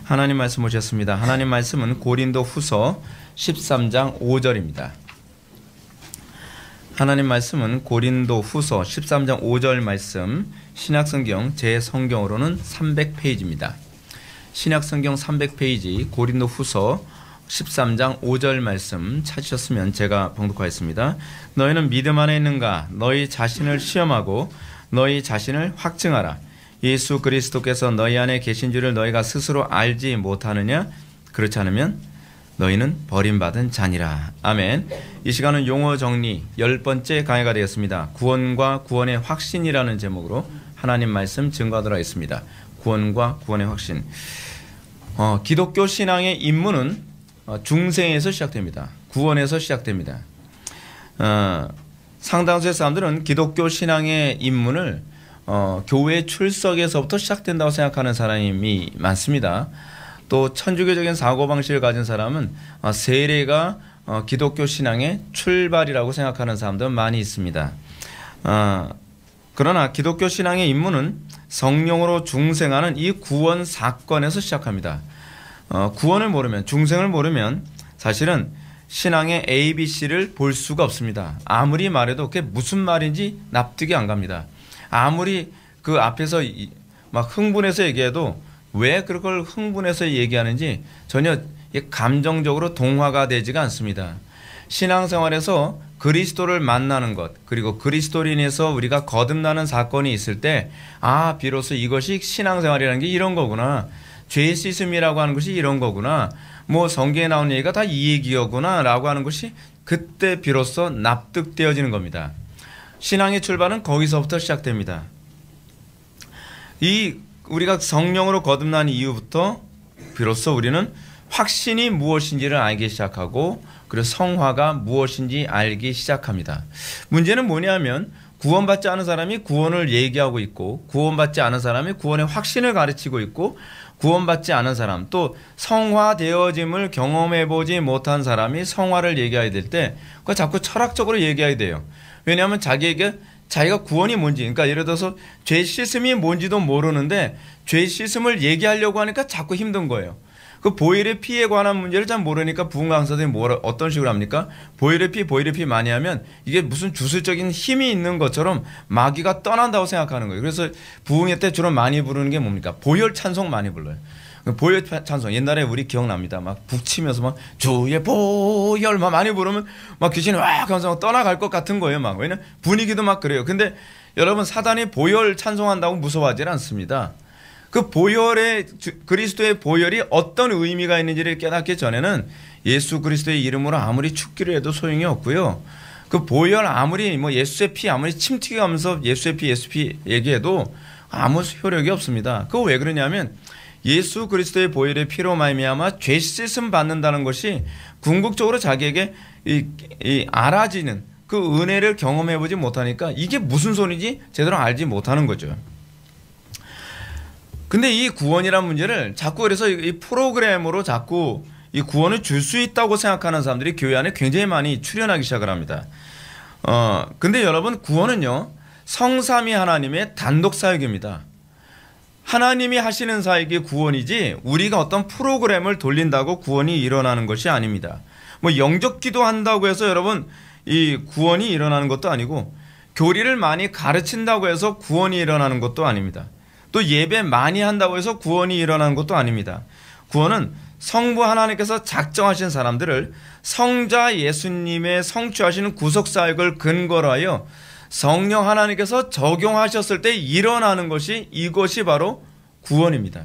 하나님 말씀 오셨습니다. 하나님 말씀은 고린도 후서 13장 5절입니다. 하나님 말씀은 고린도 후서 13장 5절 말씀, 신약성경 제 성경으로는 300페이지입니다. 신약성경 300페이지 고린도 후서 13장 5절 말씀 찾으셨으면 제가 봉독하겠습니다. 너희는 믿음 안에 있는가? 너희 자신을 시험하고 너희 자신을 확증하라. 예수 그리스도께서 너희 안에 계신 줄을 너희가 스스로 알지 못하느냐? 그렇지 않으면 너희는 버림받은 자니라. 아멘. 이 시간은 용어 정리 10번째 강의가 되겠습니다. 구원과 구원의 확신이라는 제목으로 하나님 말씀 증거하도록 하겠습니다. 구원과 구원의 확신. 기독교 신앙의 임무는 중생에서 시작됩니다. 구원에서 시작됩니다. 상당수의 사람들은 기독교 신앙의 입문을 교회 출석에서부터 시작된다고 생각하는 사람이 많습니다. 또 천주교적인 사고방식을 가진 사람은 세례가 기독교 신앙의 출발이라고 생각하는 사람도 많이 있습니다. 그러나 기독교 신앙의 입문은 성령으로 중생하는 이 구원 사건에서 시작합니다. 구원을 모르면, 중생을 모르면 사실은 신앙의 ABC를 볼 수가 없습니다. 아무리 말해도 그게 무슨 말인지 납득이 안 갑니다. 아무리 그 앞에서 막 흥분해서 얘기해도 왜 그걸 흥분해서 얘기하는지 전혀 감정적으로 동화가 되지가 않습니다. 신앙생활에서 그리스도를 만나는 것, 그리고 그리스도로 인해서 우리가 거듭나는 사건이 있을 때 비로소 이것이 신앙생활이라는 게 이런 거구나, 죄 씻음이라고 하는 것이 이런 거구나, 뭐 성경에 나온 얘기가 다 이 얘기였구나 라고 하는 것이 그때 비로소 납득되어지는 겁니다. 신앙의 출발은 거기서부터 시작됩니다. 우리가 성령으로 거듭난 이후부터 비로소 우리는 확신이 무엇인지를 알기 시작하고, 그리고 성화가 무엇인지 알기 시작합니다. 문제는 뭐냐면 구원받지 않은 사람이 구원을 얘기하고 있고, 구원받지 않은 사람이 구원의 확신을 가르치고 있고, 구원받지 않은 사람, 또 성화되어짐을 경험해보지 못한 사람이 성화를 얘기해야 될 때 그걸 자꾸 철학적으로 얘기해야 돼요. 왜냐하면 자기가 구원이 뭔지, 그러니까 예를 들어서 죄 씻음이 뭔지도 모르는데 죄 씻음을 얘기하려고 하니까 자꾸 힘든 거예요. 그 보혈의 피에 관한 문제를 잘 모르니까 부흥 강사들이 어떤 식으로 합니까? 보혈의 피 많이 하면 이게 무슨 주술적인 힘이 있는 것처럼 마귀가 떠난다고 생각하는 거예요. 그래서 부흥회 때 주로 많이 부르는 게 뭡니까? 보혈 찬송 많이 불러요. 보혈 찬송 옛날에 우리 기억납니다. 막 북치면서 막 주의 보혈 막 많이 부르면 막 귀신이 와 하면서 떠나갈 것 같은 거예요. 막 왜냐면 분위기도 막 그래요. 근데 여러분, 사단이 보혈 찬송한다고 무서워하지 않습니다. 그 그리스도의 보혈이 어떤 의미가 있는지를 깨닫기 전에는 예수 그리스도의 이름으로 아무리 축기를 해도 소용이 없고요. 그 보혈 아무리 예수의 피 아무리 침튀기하면서 예수의 피 얘기해도 아무 효력이 없습니다. 그거 왜 그러냐면 예수 그리스도의 보혈의 피로 말미암아 죄 씻음 받는다는 것이 궁극적으로 자기에게 알아지는 그 은혜를 경험해보지 못하니까 이게 무슨 소리인지 제대로 알지 못하는 거죠. 근데 이 구원이라는 문제를 자꾸 그래서 이 프로그램으로 자꾸 이 구원을 줄 수 있다고 생각하는 사람들이 교회 안에 굉장히 많이 출현하기 시작을 합니다. 근데 여러분, 구원은요, 성삼위 하나님의 단독 사역입니다. 하나님이 하시는 사역이 구원이지 우리가 어떤 프로그램을 돌린다고 구원이 일어나는 것이 아닙니다. 영적 기도한다고 해서 여러분 이 구원이 일어나는 것도 아니고, 교리를 많이 가르친다고 해서 구원이 일어나는 것도 아닙니다. 또 예배 많이 한다고 해서 구원이 일어나는 것도 아닙니다. 구원은 성부 하나님께서 작정하신 사람들을 성자 예수님의 성취하시는 구속사역을 근거로 하여 성령 하나님께서 적용하셨을 때 일어나는 것이, 이것이 바로 구원입니다.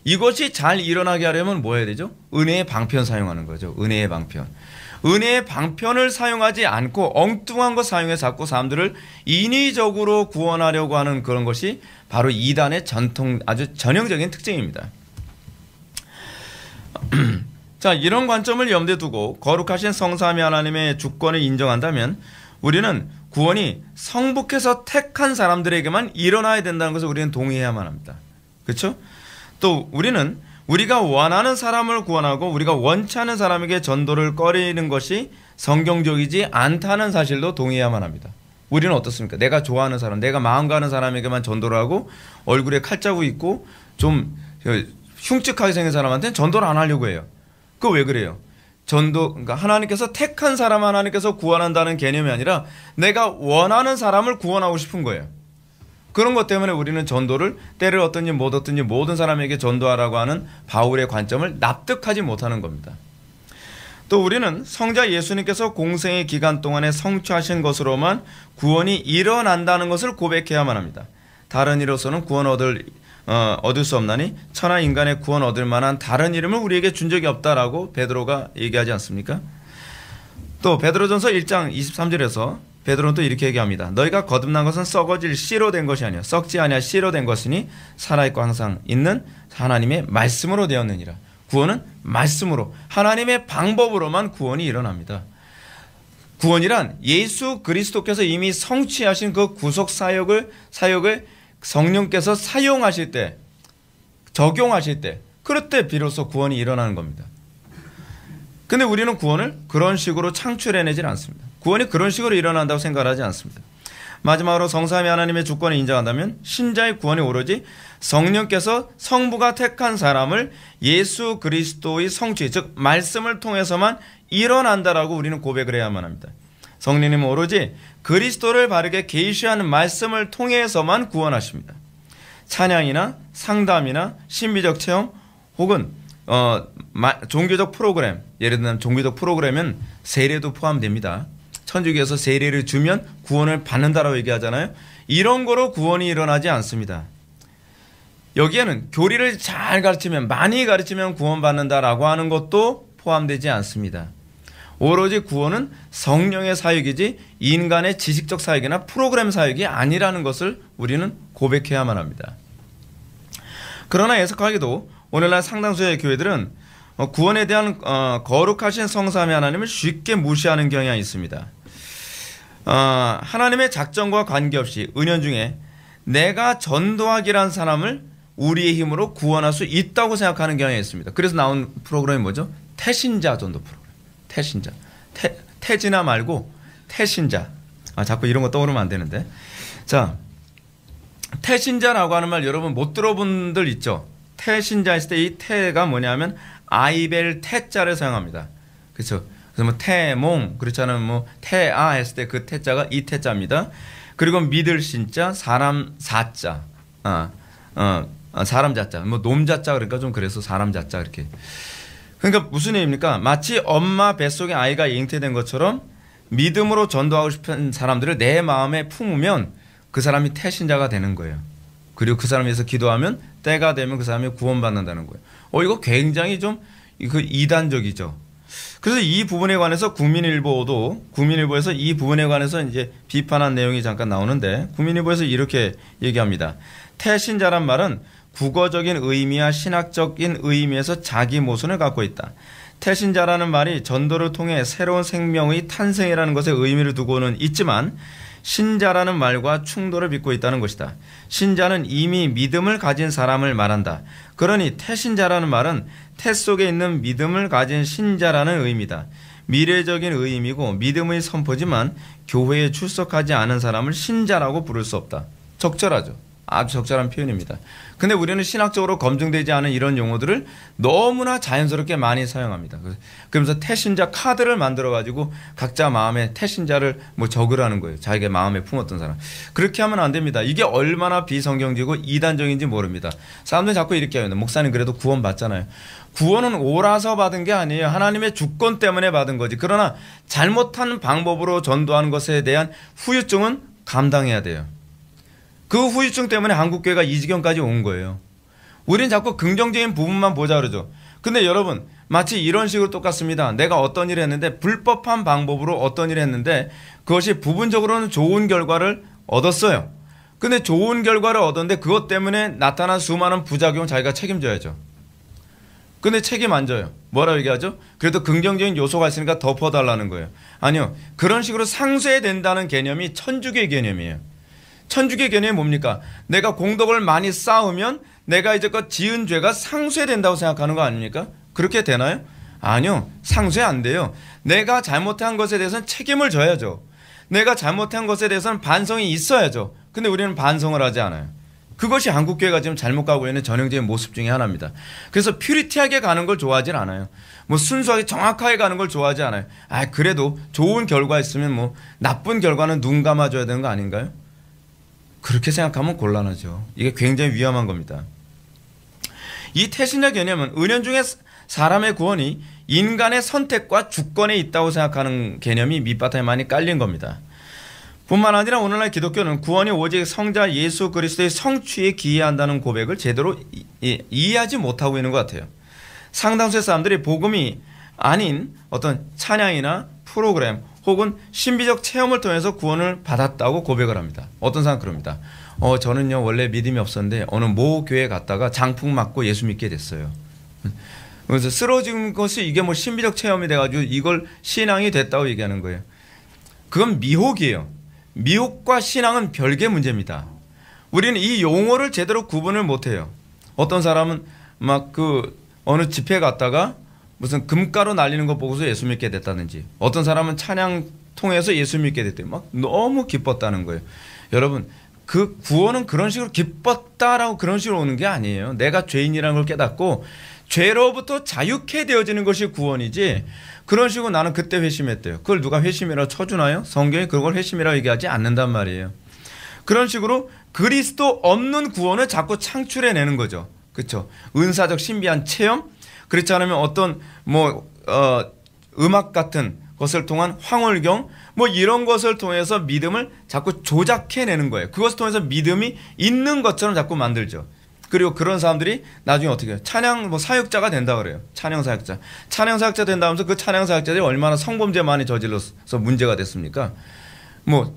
이것이 잘 일어나게 하려면 뭐 해야 되죠? 은혜의 방편 사용하는 거죠. 은혜의 방편. 은혜의 방편을 사용하지 않고 엉뚱한 것 사용해 자꾸 사람들을 인위적으로 구원하려고 하는 그런 것이 바로 이단의 아주 전형적인 특징입니다. 자, 이런 관점을 염두에 두고 거룩하신 성삼위 하나님의 주권을 인정한다면 우리는 구원이 성부께서 택한 사람들에게만 일어나야 된다는 것을 우리는 동의해야만 합니다. 그렇죠? 또 우리가 원하는 사람을 구원하고 우리가 원치 않은 사람에게 전도를 꺼리는 것이 성경적이지 않다는 사실도 동의해야만 합니다. 우리는 어떻습니까? 내가 좋아하는 사람, 내가 마음 가는 사람에게만 전도를 하고 얼굴에 칼자국 있고 좀 흉측하게 생긴 사람한테는 전도를 안 하려고 해요. 그거 왜 그래요? 그러니까 하나님께서 택한 사람 하나님께서 구원한다는 개념이 아니라 내가 원하는 사람을 구원하고 싶은 거예요. 그런 것 때문에 우리는 전도를 때를 얻든지 못 얻든지 모든 사람에게 전도하라고 하는 바울의 관점을 납득하지 못하는 겁니다. 또 우리는 성자 예수님께서 공생의 기간 동안에 성취하신 것으로만 구원이 일어난다는 것을 고백해야만 합니다. 다른 이로서는 구원 얻을 수 없나니 천하 인간의 구원 얻을 만한 다른 이름을 우리에게 준 적이 없다라고 베드로가 얘기하지 않습니까? 또 베드로전서 1장 23절에서 베드로는 또 이렇게 얘기합니다. 너희가 거듭난 것은 썩어질 씨로 된 것이 아니라 썩지 아니할 씨로 된 것이니 살아있고 항상 있는 하나님의 말씀으로 되었느니라. 구원은 말씀으로 하나님의 방법으로만 구원이 일어납니다. 구원이란 예수 그리스도께서 이미 성취하신 그 구속 사역을 성령께서 사용하실 때, 적용하실 때, 그럴 때 비로소 구원이 일어나는 겁니다. 근데 우리는 구원을 그런 식으로 창출해내질 않습니다. 구원이 그런 식으로 일어난다고 생각하지 않습니다. 마지막으로 성삼위 하나님의 주권을 인정한다면 신자의 구원이 오로지 성령께서 성부가 택한 사람을 예수 그리스도의 성취, 즉 말씀을 통해서만 일어난다라고 우리는 고백을 해야만 합니다. 성령님은 오로지 그리스도를 바르게 계시하는 말씀을 통해서만 구원하십니다. 찬양이나 상담이나 신비적 체험 혹은 종교적 프로그램, 예를 들면 종교적 프로그램은 세례도 포함됩니다. 천주교에서 세례를 주면 구원을 받는다라고 얘기하잖아요. 이런 거로 구원이 일어나지 않습니다. 여기에는 교리를 잘 가르치면, 많이 가르치면 구원받는다라고 하는 것도 포함되지 않습니다. 오로지 구원은 성령의 사역이지 인간의 지식적 사역이나 프로그램 사역이 아니라는 것을 우리는 고백해야만 합니다. 그러나 애석하게도 오늘날 상당수의 교회들은 구원에 대한 거룩하신 성삼위 하나님을 쉽게 무시하는 경향이 있습니다. 하나님의 작정과 관계없이 은연 중에 내가 전도하기란 사람을 우리의 힘으로 구원할 수 있다고 생각하는 경향이 있습니다. 그래서 나온 프로그램이 뭐죠? 태신자 전도 프로그램. 태신자. 태진아 말고 태신자. 자꾸 이런 거 떠오르면 안 되는데. 자, 태신자라고 하는 말 여러분 못 들어본 분들 있죠? 태신자 했을 때 이 태가 뭐냐면 아이벨 태자를 사용합니다. 그렇죠? 그래서 뭐 태몽 그렇잖아요. 뭐 태아 했을 때 그 태자가 이 태자입니다. 그리고 믿을 신자, 사람 사자, 사람 자자, 뭐 놈 자자 그러니까 좀 그래서 사람 자자 이렇게. 그러니까 무슨 얘기입니까? 마치 엄마 뱃속에 아이가 잉태된 것처럼 믿음으로 전도하고 싶은 사람들을 내 마음에 품으면 그 사람이 태신자가 되는 거예요. 그리고 그 사람을 위해서 기도하면 때가 되면 그 사람이 구원받는다는 거예요. 이거 굉장히 좀 이단적이죠. 그래서 이 부분에 관해서 국민일보에서 이 부분에 관해서 이제 비판한 내용이 잠깐 나오는데 국민일보에서 이렇게 얘기합니다. 태신자란 말은 국어적인 의미와 신학적인 의미에서 자기 모순을 갖고 있다. 태신자라는 말이 전도를 통해 새로운 생명의 탄생이라는 것에 의미를 두고는 있지만 신자라는 말과 충돌을 빚고 있다는 것이다. 신자는 이미 믿음을 가진 사람을 말한다. 그러니 태신자라는 말은 태 속에 있는 믿음을 가진 신자라는 의미다. 미래적인 의미고 믿음의 선포지만 교회에 출석하지 않은 사람을 신자라고 부를 수 없다. 적절하죠. 아주 적절한 표현입니다. 근데 우리는 신학적으로 검증되지 않은 이런 용어들을 너무나 자연스럽게 많이 사용합니다. 그러면서 태신자 카드를 만들어가지고 각자 마음에 태신자를 뭐 적으라는 거예요. 자기가 마음에 품었던 사람. 그렇게 하면 안 됩니다. 이게 얼마나 비성경적이고 이단적인지 모릅니다. 사람들이 자꾸 이렇게 해요. 목사님 그래도 구원 받잖아요. 구원은 옳아서 받은 게 아니에요. 하나님의 주권 때문에 받은 거지. 그러나 잘못한 방법으로 전도하는 것에 대한 후유증은 감당해야 돼요. 그 후유증 때문에 한국교회가 이 지경까지 온 거예요. 우리는 자꾸 긍정적인 부분만 보자 그러죠. 근데 여러분 마치 이런 식으로 똑같습니다. 내가 어떤 일을 했는데 불법한 방법으로 어떤 일을 했는데 그것이 부분적으로는 좋은 결과를 얻었어요. 근데 좋은 결과를 얻었는데 그것 때문에 나타난 수많은 부작용을 자기가 책임져야죠. 근데 책임 안 져요. 뭐라고 얘기하죠? 그래도 긍정적인 요소가 있으니까 덮어달라는 거예요. 아니요. 그런 식으로 상쇄된다는 개념이 천주교의 개념이에요. 천주교 개념이 뭡니까? 내가 공덕을 많이 쌓으면 내가 이제껏 지은 죄가 상쇄된다고 생각하는 거 아닙니까? 그렇게 되나요? 아니요. 상쇄 안 돼요. 내가 잘못한 것에 대해서는 책임을 져야죠. 내가 잘못한 것에 대해서는 반성이 있어야죠. 근데 우리는 반성을 하지 않아요. 그것이 한국교회가 지금 잘못 가고 있는 전형적인 모습 중에 하나입니다. 그래서 퓨리티하게 가는 걸 좋아하진 않아요. 뭐 순수하게 정확하게 가는 걸 좋아하지 않아요. 그래도 좋은 결과 있으면 뭐 나쁜 결과는 눈 감아줘야 되는 거 아닌가요? 그렇게 생각하면 곤란하죠. 이게 굉장히 위험한 겁니다. 이 태신자 개념은 은연중에 사람의 구원이 인간의 선택과 주권에 있다고 생각하는 개념이 밑바탕에 많이 깔린 겁니다. 뿐만 아니라 오늘날 기독교는 구원이 오직 성자 예수 그리스도의 성취에 기여한다는 고백을 제대로 이해하지 못하고 있는 것 같아요. 상당수의 사람들이 복음이 아닌 어떤 찬양이나 프로그램 혹은 신비적 체험을 통해서 구원을 받았다고 고백을 합니다. 어떤 사람은 그럽니다. 저는요 원래 믿음이 없었는데 어느 모 교회 갔다가 장풍 맞고 예수 믿게 됐어요. 그래서 쓰러진 것이 이게 뭐 신비적 체험이 돼가지고 이걸 신앙이 됐다고 얘기하는 거예요. 그건 미혹이에요. 미혹과 신앙은 별개 문제입니다. 우리는 이 용어를 제대로 구분을 못해요. 어떤 사람은 막 어느 집회 갔다가 무슨 금가루 날리는 거 보고서 예수 믿게 됐다든지, 어떤 사람은 찬양 통해서 예수 믿게 됐대요. 막 너무 기뻤다는 거예요. 여러분, 그 구원은 그런 식으로 기뻤다라고 그런 식으로 오는 게 아니에요. 내가 죄인이라는 걸 깨닫고 죄로부터 자유케 되어지는 것이 구원이지, 그런 식으로 나는 그때 회심했대요. 그걸 누가 회심이라고 쳐주나요? 성경이 그걸 회심이라고 얘기하지 않는단 말이에요. 그런 식으로 그리스도 없는 구원을 자꾸 창출해내는 거죠. 그렇죠? 은사적 신비한 체험, 그렇지 않으면 어떤 음악 같은 것을 통한 황홀경, 이런 것을 통해서 믿음을 자꾸 조작해내는 거예요. 그것을 통해서 믿음이 있는 것처럼 자꾸 만들죠. 그리고 그런 사람들이 나중에 어떻게 해요? 찬양 사역자가 된다 그래요. 찬양 사역자. 찬양 사역자 된다면서 그 찬양 사역자들이 얼마나 성범죄 많이 저질러서 문제가 됐습니까?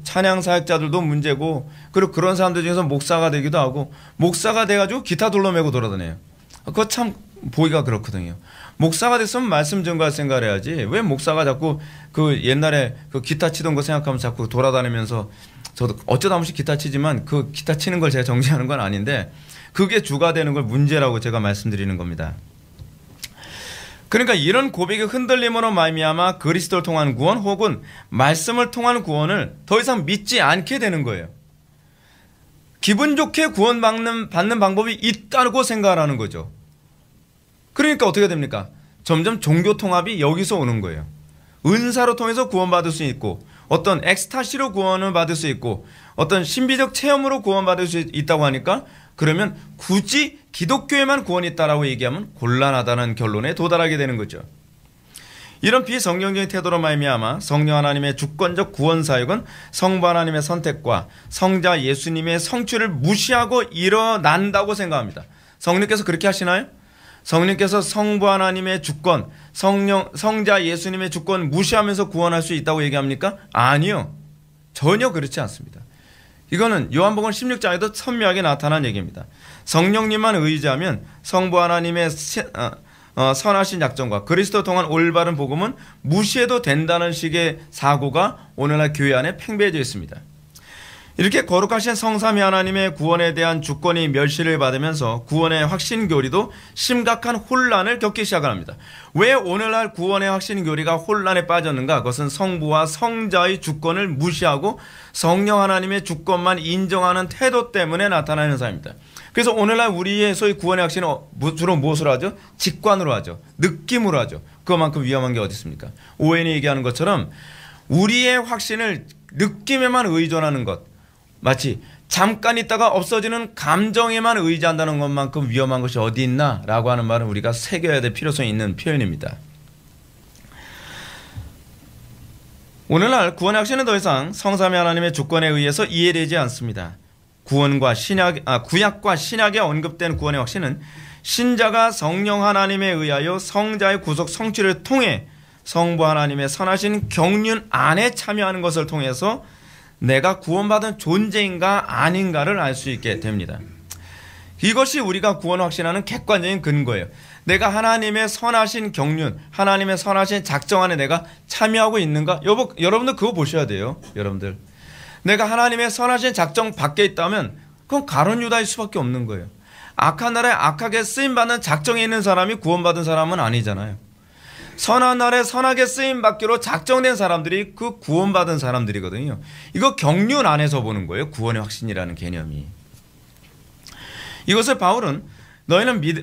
찬양 사역자들도 문제고, 그리고 그런 사람들 중에서 목사가 되기도 하고, 목사가 돼가지고 기타 둘러매고 돌아다녀요. 그거 참 보기가 그렇거든요. 목사가 됐으면 말씀 전가할 생각을 해야지. 왜 목사가 자꾸 그 옛날에 그 기타 치던 거 생각하면서 자꾸 돌아다니면서, 저도 어쩌다 한 번씩 기타 치지만 그 기타 치는 걸 제가 정지하는 건 아닌데, 그게 주가 되는 걸 문제라고 제가 말씀드리는 겁니다. 그러니까 이런 고백의 흔들림으로 말미암아 그리스도를 통한 구원 혹은 말씀을 통한 구원을 더 이상 믿지 않게 되는 거예요. 기분 좋게 구원받는 방법이 있다고 생각하는 거죠. 그러니까 어떻게 됩니까? 점점 종교 통합이 여기서 오는 거예요. 은사로 통해서 구원받을 수 있고, 어떤 엑스타시로 구원을 받을 수 있고, 어떤 신비적 체험으로 구원받을 수 있다고 하니까, 그러면 굳이 기독교에만 구원이 있다라고 얘기하면 곤란하다는 결론에 도달하게 되는 거죠. 이런 비성경적인 태도로 말미암아 성령 하나님의 주권적 구원 사역은 성부 하나님의 선택과 성자 예수님의 성취를 무시하고 일어난다고 생각합니다. 성령께서 그렇게 하시나요? 성령께서 성부 하나님의 주권, 성자 예수님의 주권 무시하면서 구원할 수 있다고 얘기합니까? 아니요. 전혀 그렇지 않습니다. 이거는 요한복음 16장에도 선명하게 나타난 얘기입니다. 성령님만 의지하면 성부 하나님의 선하신 약정과 그리스도 통한 올바른 복음은 무시해도 된다는 식의 사고가 오늘날 교회 안에 팽배해져 있습니다. 이렇게 거룩하신 성삼위 하나님의 구원에 대한 주권이 멸시를 받으면서 구원의 확신교리도 심각한 혼란을 겪기 시작합니다. 왜 오늘날 구원의 확신교리가 혼란에 빠졌는가? 그것은 성부와 성자의 주권을 무시하고 성령 하나님의 주권만 인정하는 태도 때문에 나타나는 현상입니다. 그래서 오늘날 우리의 소위 구원의 확신은 주로 무엇으로 하죠? 직관으로 하죠. 느낌으로 하죠. 그것만큼 위험한 게 어디 있습니까? 오웬이 얘기하는 것처럼 우리의 확신을 느낌에만 의존하는 것, 마치 잠깐 있다가 없어지는 감정에만 의지한다는 것만큼 위험한 것이 어디 있나 라고 하는 말은 우리가 새겨야 될 필요성이 있는 표현입니다. 오늘날 구원의 확신은 더 이상 성삼위 하나님의 주권에 의해서 이해되지 않습니다. 구약과 신약에 언급된 구원의 확신은 신자가 성령 하나님에 의하여 성자의 구속 성취를 통해 성부 하나님의 선하신 경륜 안에 참여하는 것을 통해서 내가 구원받은 존재인가 아닌가를 알 수 있게 됩니다. 이것이 우리가 구원을 확신하는 객관적인 근거예요. 내가 하나님의 선하신 경륜, 하나님의 선하신 작정 안에 내가 참여하고 있는가? 여러분들 그거 보셔야 돼요. 여러분들. 내가 하나님의 선하신 작정 밖에 있다면 그건 가룟 유다일 수밖에 없는 거예요. 악한 날에 악하게 쓰임받는 작정에 있는 사람이 구원받은 사람은 아니잖아요. 선한 날에 선하게 쓰임받기로 작정된 사람들이 그 구원받은 사람들이거든요. 이거 경륜 안에서 보는 거예요. 구원의 확신이라는 개념이. 이것을 바울은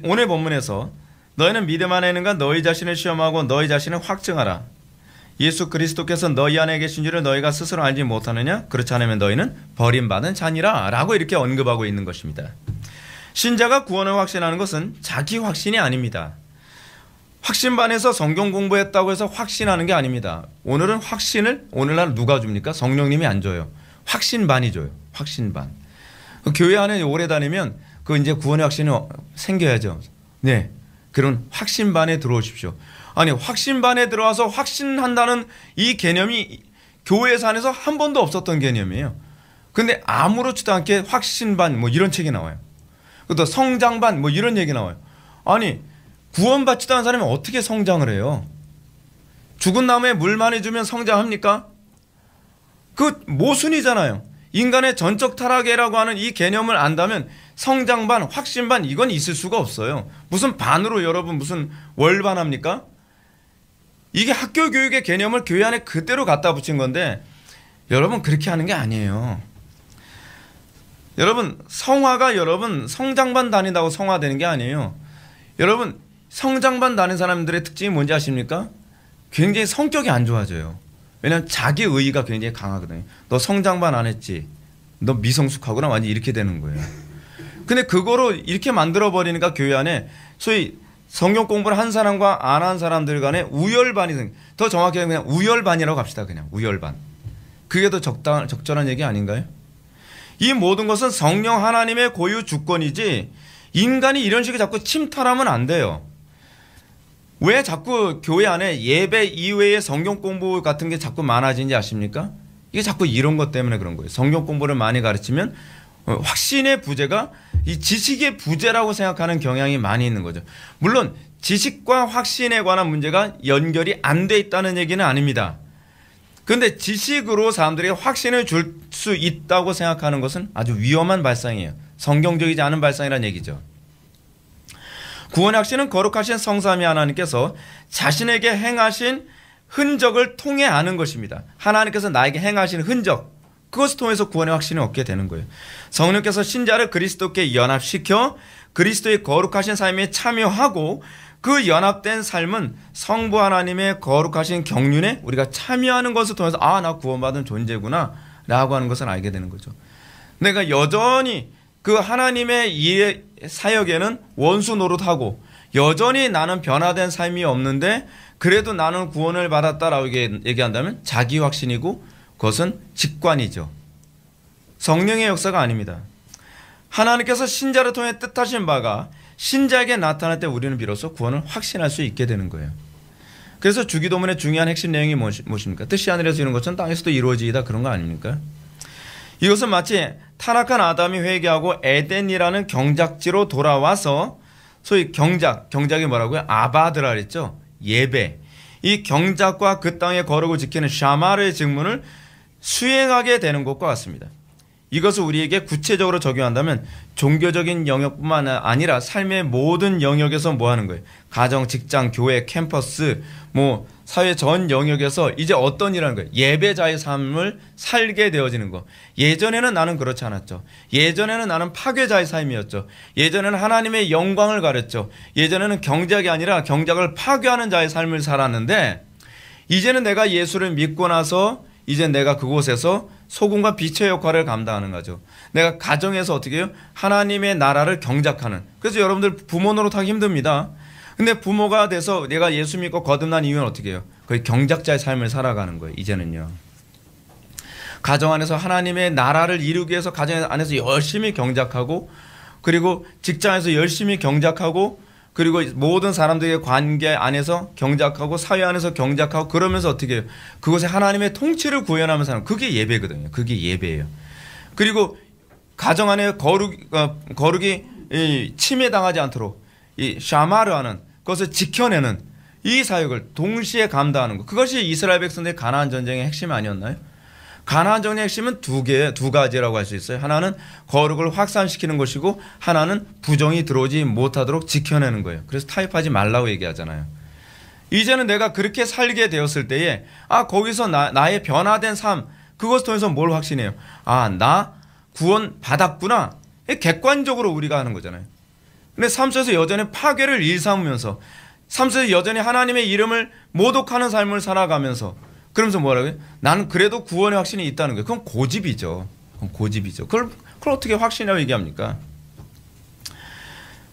오늘 본문에서 너희는 믿음 안에 있는가 너희 자신을 시험하고 너희 자신을 확증하라. 예수 그리스도께서 너희 안에 계신 줄을 너희가 스스로 알지 못하느냐? 그렇지 않으면 너희는 버림받은 자니라 라고 이렇게 언급하고 있는 것입니다. 신자가 구원을 확신하는 것은 자기 확신이 아닙니다. 확신반에서 성경 공부했다고 해서 확신하는 게 아닙니다. 오늘은 확신을 오늘날 누가 줍니까? 성령님이 안 줘요. 확신반이 줘요. 확신반. 교회 안에 오래 다니면 그 이제 구원의 확신이 생겨야죠. 네. 그런 확신반에 들어오십시오. 아니 확신반에 들어와서 확신한다는 이 개념이 교회에서 안에서 한 번도 없었던 개념이에요. 근데 아무렇지도 않게 확신반 뭐 이런 책이 나와요. 또 성장반 뭐 이런 얘기 나와요. 아니 구원받지도 않은 사람이 어떻게 성장을 해요? 죽은 나무에 물 많이 주면 성장합니까? 그 모순이잖아요. 인간의 전적 타락이라고 하는 이 개념을 안다면 성장반, 확신반 이건 있을 수가 없어요. 무슨 반으로 여러분 무슨 월반합니까? 이게 학교 교육의 개념을 교회 안에 그대로 갖다 붙인 건데 여러분 그렇게 하는 게 아니에요. 여러분 성화가 여러분 성장반 다닌다고 성화되는 게 아니에요. 여러분 성장반 다닌 사람들의 특징이 뭔지 아십니까? 굉장히 성격이 안 좋아져요. 왜냐하면 자기 의의가 굉장히 강하거든요. 너 성장반 안 했지? 너 미성숙하구나 완전히 이렇게 되는 거예요. 근데 그거로 이렇게 만들어버리니까 교회 안에 소위 성경 공부를 한 사람과 안 한 사람들 간에 우열반이 더 정확히 그냥 우열반이라고 합시다. 그냥 우열반. 그게 더 적절한 얘기 아닌가요? 이 모든 것은 성령 하나님의 고유 주권이지 인간이 이런 식으로 자꾸 침탈하면 안 돼요. 왜 자꾸 교회 안에 예배 이외의 성경 공부 같은 게 자꾸 많아지는지 아십니까? 이게 자꾸 이런 것 때문에 그런 거예요. 성경 공부를 많이 가르치면 확신의 부재가 이 지식의 부재라고 생각하는 경향이 많이 있는 거죠. 물론 지식과 확신에 관한 문제가 연결이 안 돼 있다는 얘기는 아닙니다. 그런데 지식으로 사람들에게 확신을 줄 수 있다고 생각하는 것은 아주 위험한 발상이에요. 성경적이지 않은 발상이라는 얘기죠. 구원의 확신은 거룩하신 성삼위 하나님께서 자신에게 행하신 흔적을 통해 아는 것입니다. 하나님께서 나에게 행하신 흔적, 그것을 통해서 구원의 확신을 얻게 되는 거예요. 성령께서 신자를 그리스도께 연합시켜 그리스도의 거룩하신 삶에 참여하고 그 연합된 삶은 성부 하나님의 거룩하신 경륜에 우리가 참여하는 것을 통해서 아, 나 구원받은 존재구나 라고 하는 것을 알게 되는 거죠. 내가 여전히 그 하나님의 이 사역에는 원수 노릇하고 여전히 나는 변화된 삶이 없는데 그래도 나는 구원을 받았다라고 얘기한다면 자기 확신이고 그것은 직관이죠. 성령의 역사가 아닙니다. 하나님께서 신자를 통해 뜻하신 바가 신자에게 나타날 때 우리는 비로소 구원을 확신할 수 있게 되는 거예요. 그래서 주기도문의 중요한 핵심 내용이 무엇입니까? 뜻이 하늘에서 이룬 것처럼 땅에서도 이루어지이다 그런 거 아닙니까? 이것은 마치 타락한 아담이 회개하고 에덴이라는 경작지로 돌아와서 소위 경작이 뭐라고요? 아바드라 그랬죠? 예배. 이 경작과 그 땅의 거룩을 지키는 샤마르의 직분을 수행하게 되는 것과 같습니다. 이것을 우리에게 구체적으로 적용한다면 종교적인 영역뿐만 아니라 삶의 모든 영역에서 뭐 하는 거예요? 가정, 직장, 교회, 캠퍼스, 뭐 사회 전 영역에서 이제 어떤 일하는 거예요? 예배자의 삶을 살게 되어지는 거. 예전에는 나는 그렇지 않았죠. 예전에는 나는 파괴자의 삶이었죠. 예전에는 하나님의 영광을 가렸죠. 예전에는 경작이 아니라 경작을 파괴하는 자의 삶을 살았는데 이제는 내가 예수를 믿고 나서 이제 내가 그곳에서 소금과 빛의 역할을 감당하는 거죠. 내가 가정에서 어떻게 해요? 하나님의 나라를 경작하는. 그래서 여러분들 부모 노릇하기 힘듭니다. 근데 부모가 돼서 내가 예수 믿고 거듭난 이유는 어떻게 해요? 거의 경작자의 삶을 살아가는 거예요. 이제는요. 가정 안에서 하나님의 나라를 이루기 위해서 가정 안에서 열심히 경작하고 그리고 직장에서 열심히 경작하고 그리고 모든 사람들의 관계 안에서 경작하고 사회 안에서 경작하고 그러면서 어떻게 해요? 그곳에 하나님의 통치를 구현하면서 사는 그게 예배거든요. 그게 예배예요. 그리고 가정 안에 거룩이 침해당하지 않도록 이 샤마르하는 그것을 지켜내는 이 사역을 동시에 감당하는 것. 그것이 이스라엘 백성들의 가나안 전쟁의 핵심이 아니었나요? 가나안 전쟁의 핵심은 두 가지라고 할 수 있어요. 하나는 거룩을 확산시키는 것이고 하나는 부정이 들어오지 못하도록 지켜내는 거예요. 그래서 타협하지 말라고 얘기하잖아요. 이제는 내가 그렇게 살게 되었을 때에 거기서 나의 변화된 삶 그것을 통해서 뭘 확신해요? 나 구원 받았구나. 객관적으로 우리가 하는 거잖아요. 근데 삶 속에서 여전히 파괴를 일삼으면서 삶 속에서 여전히 하나님의 이름을 모독하는 삶을 살아가면서 그러면서 뭐라고요? 나는 그래도 구원의 확신이 있다는 거예요. 그건 고집이죠. 고집이죠. 그걸 어떻게 확신이라고 얘기합니까?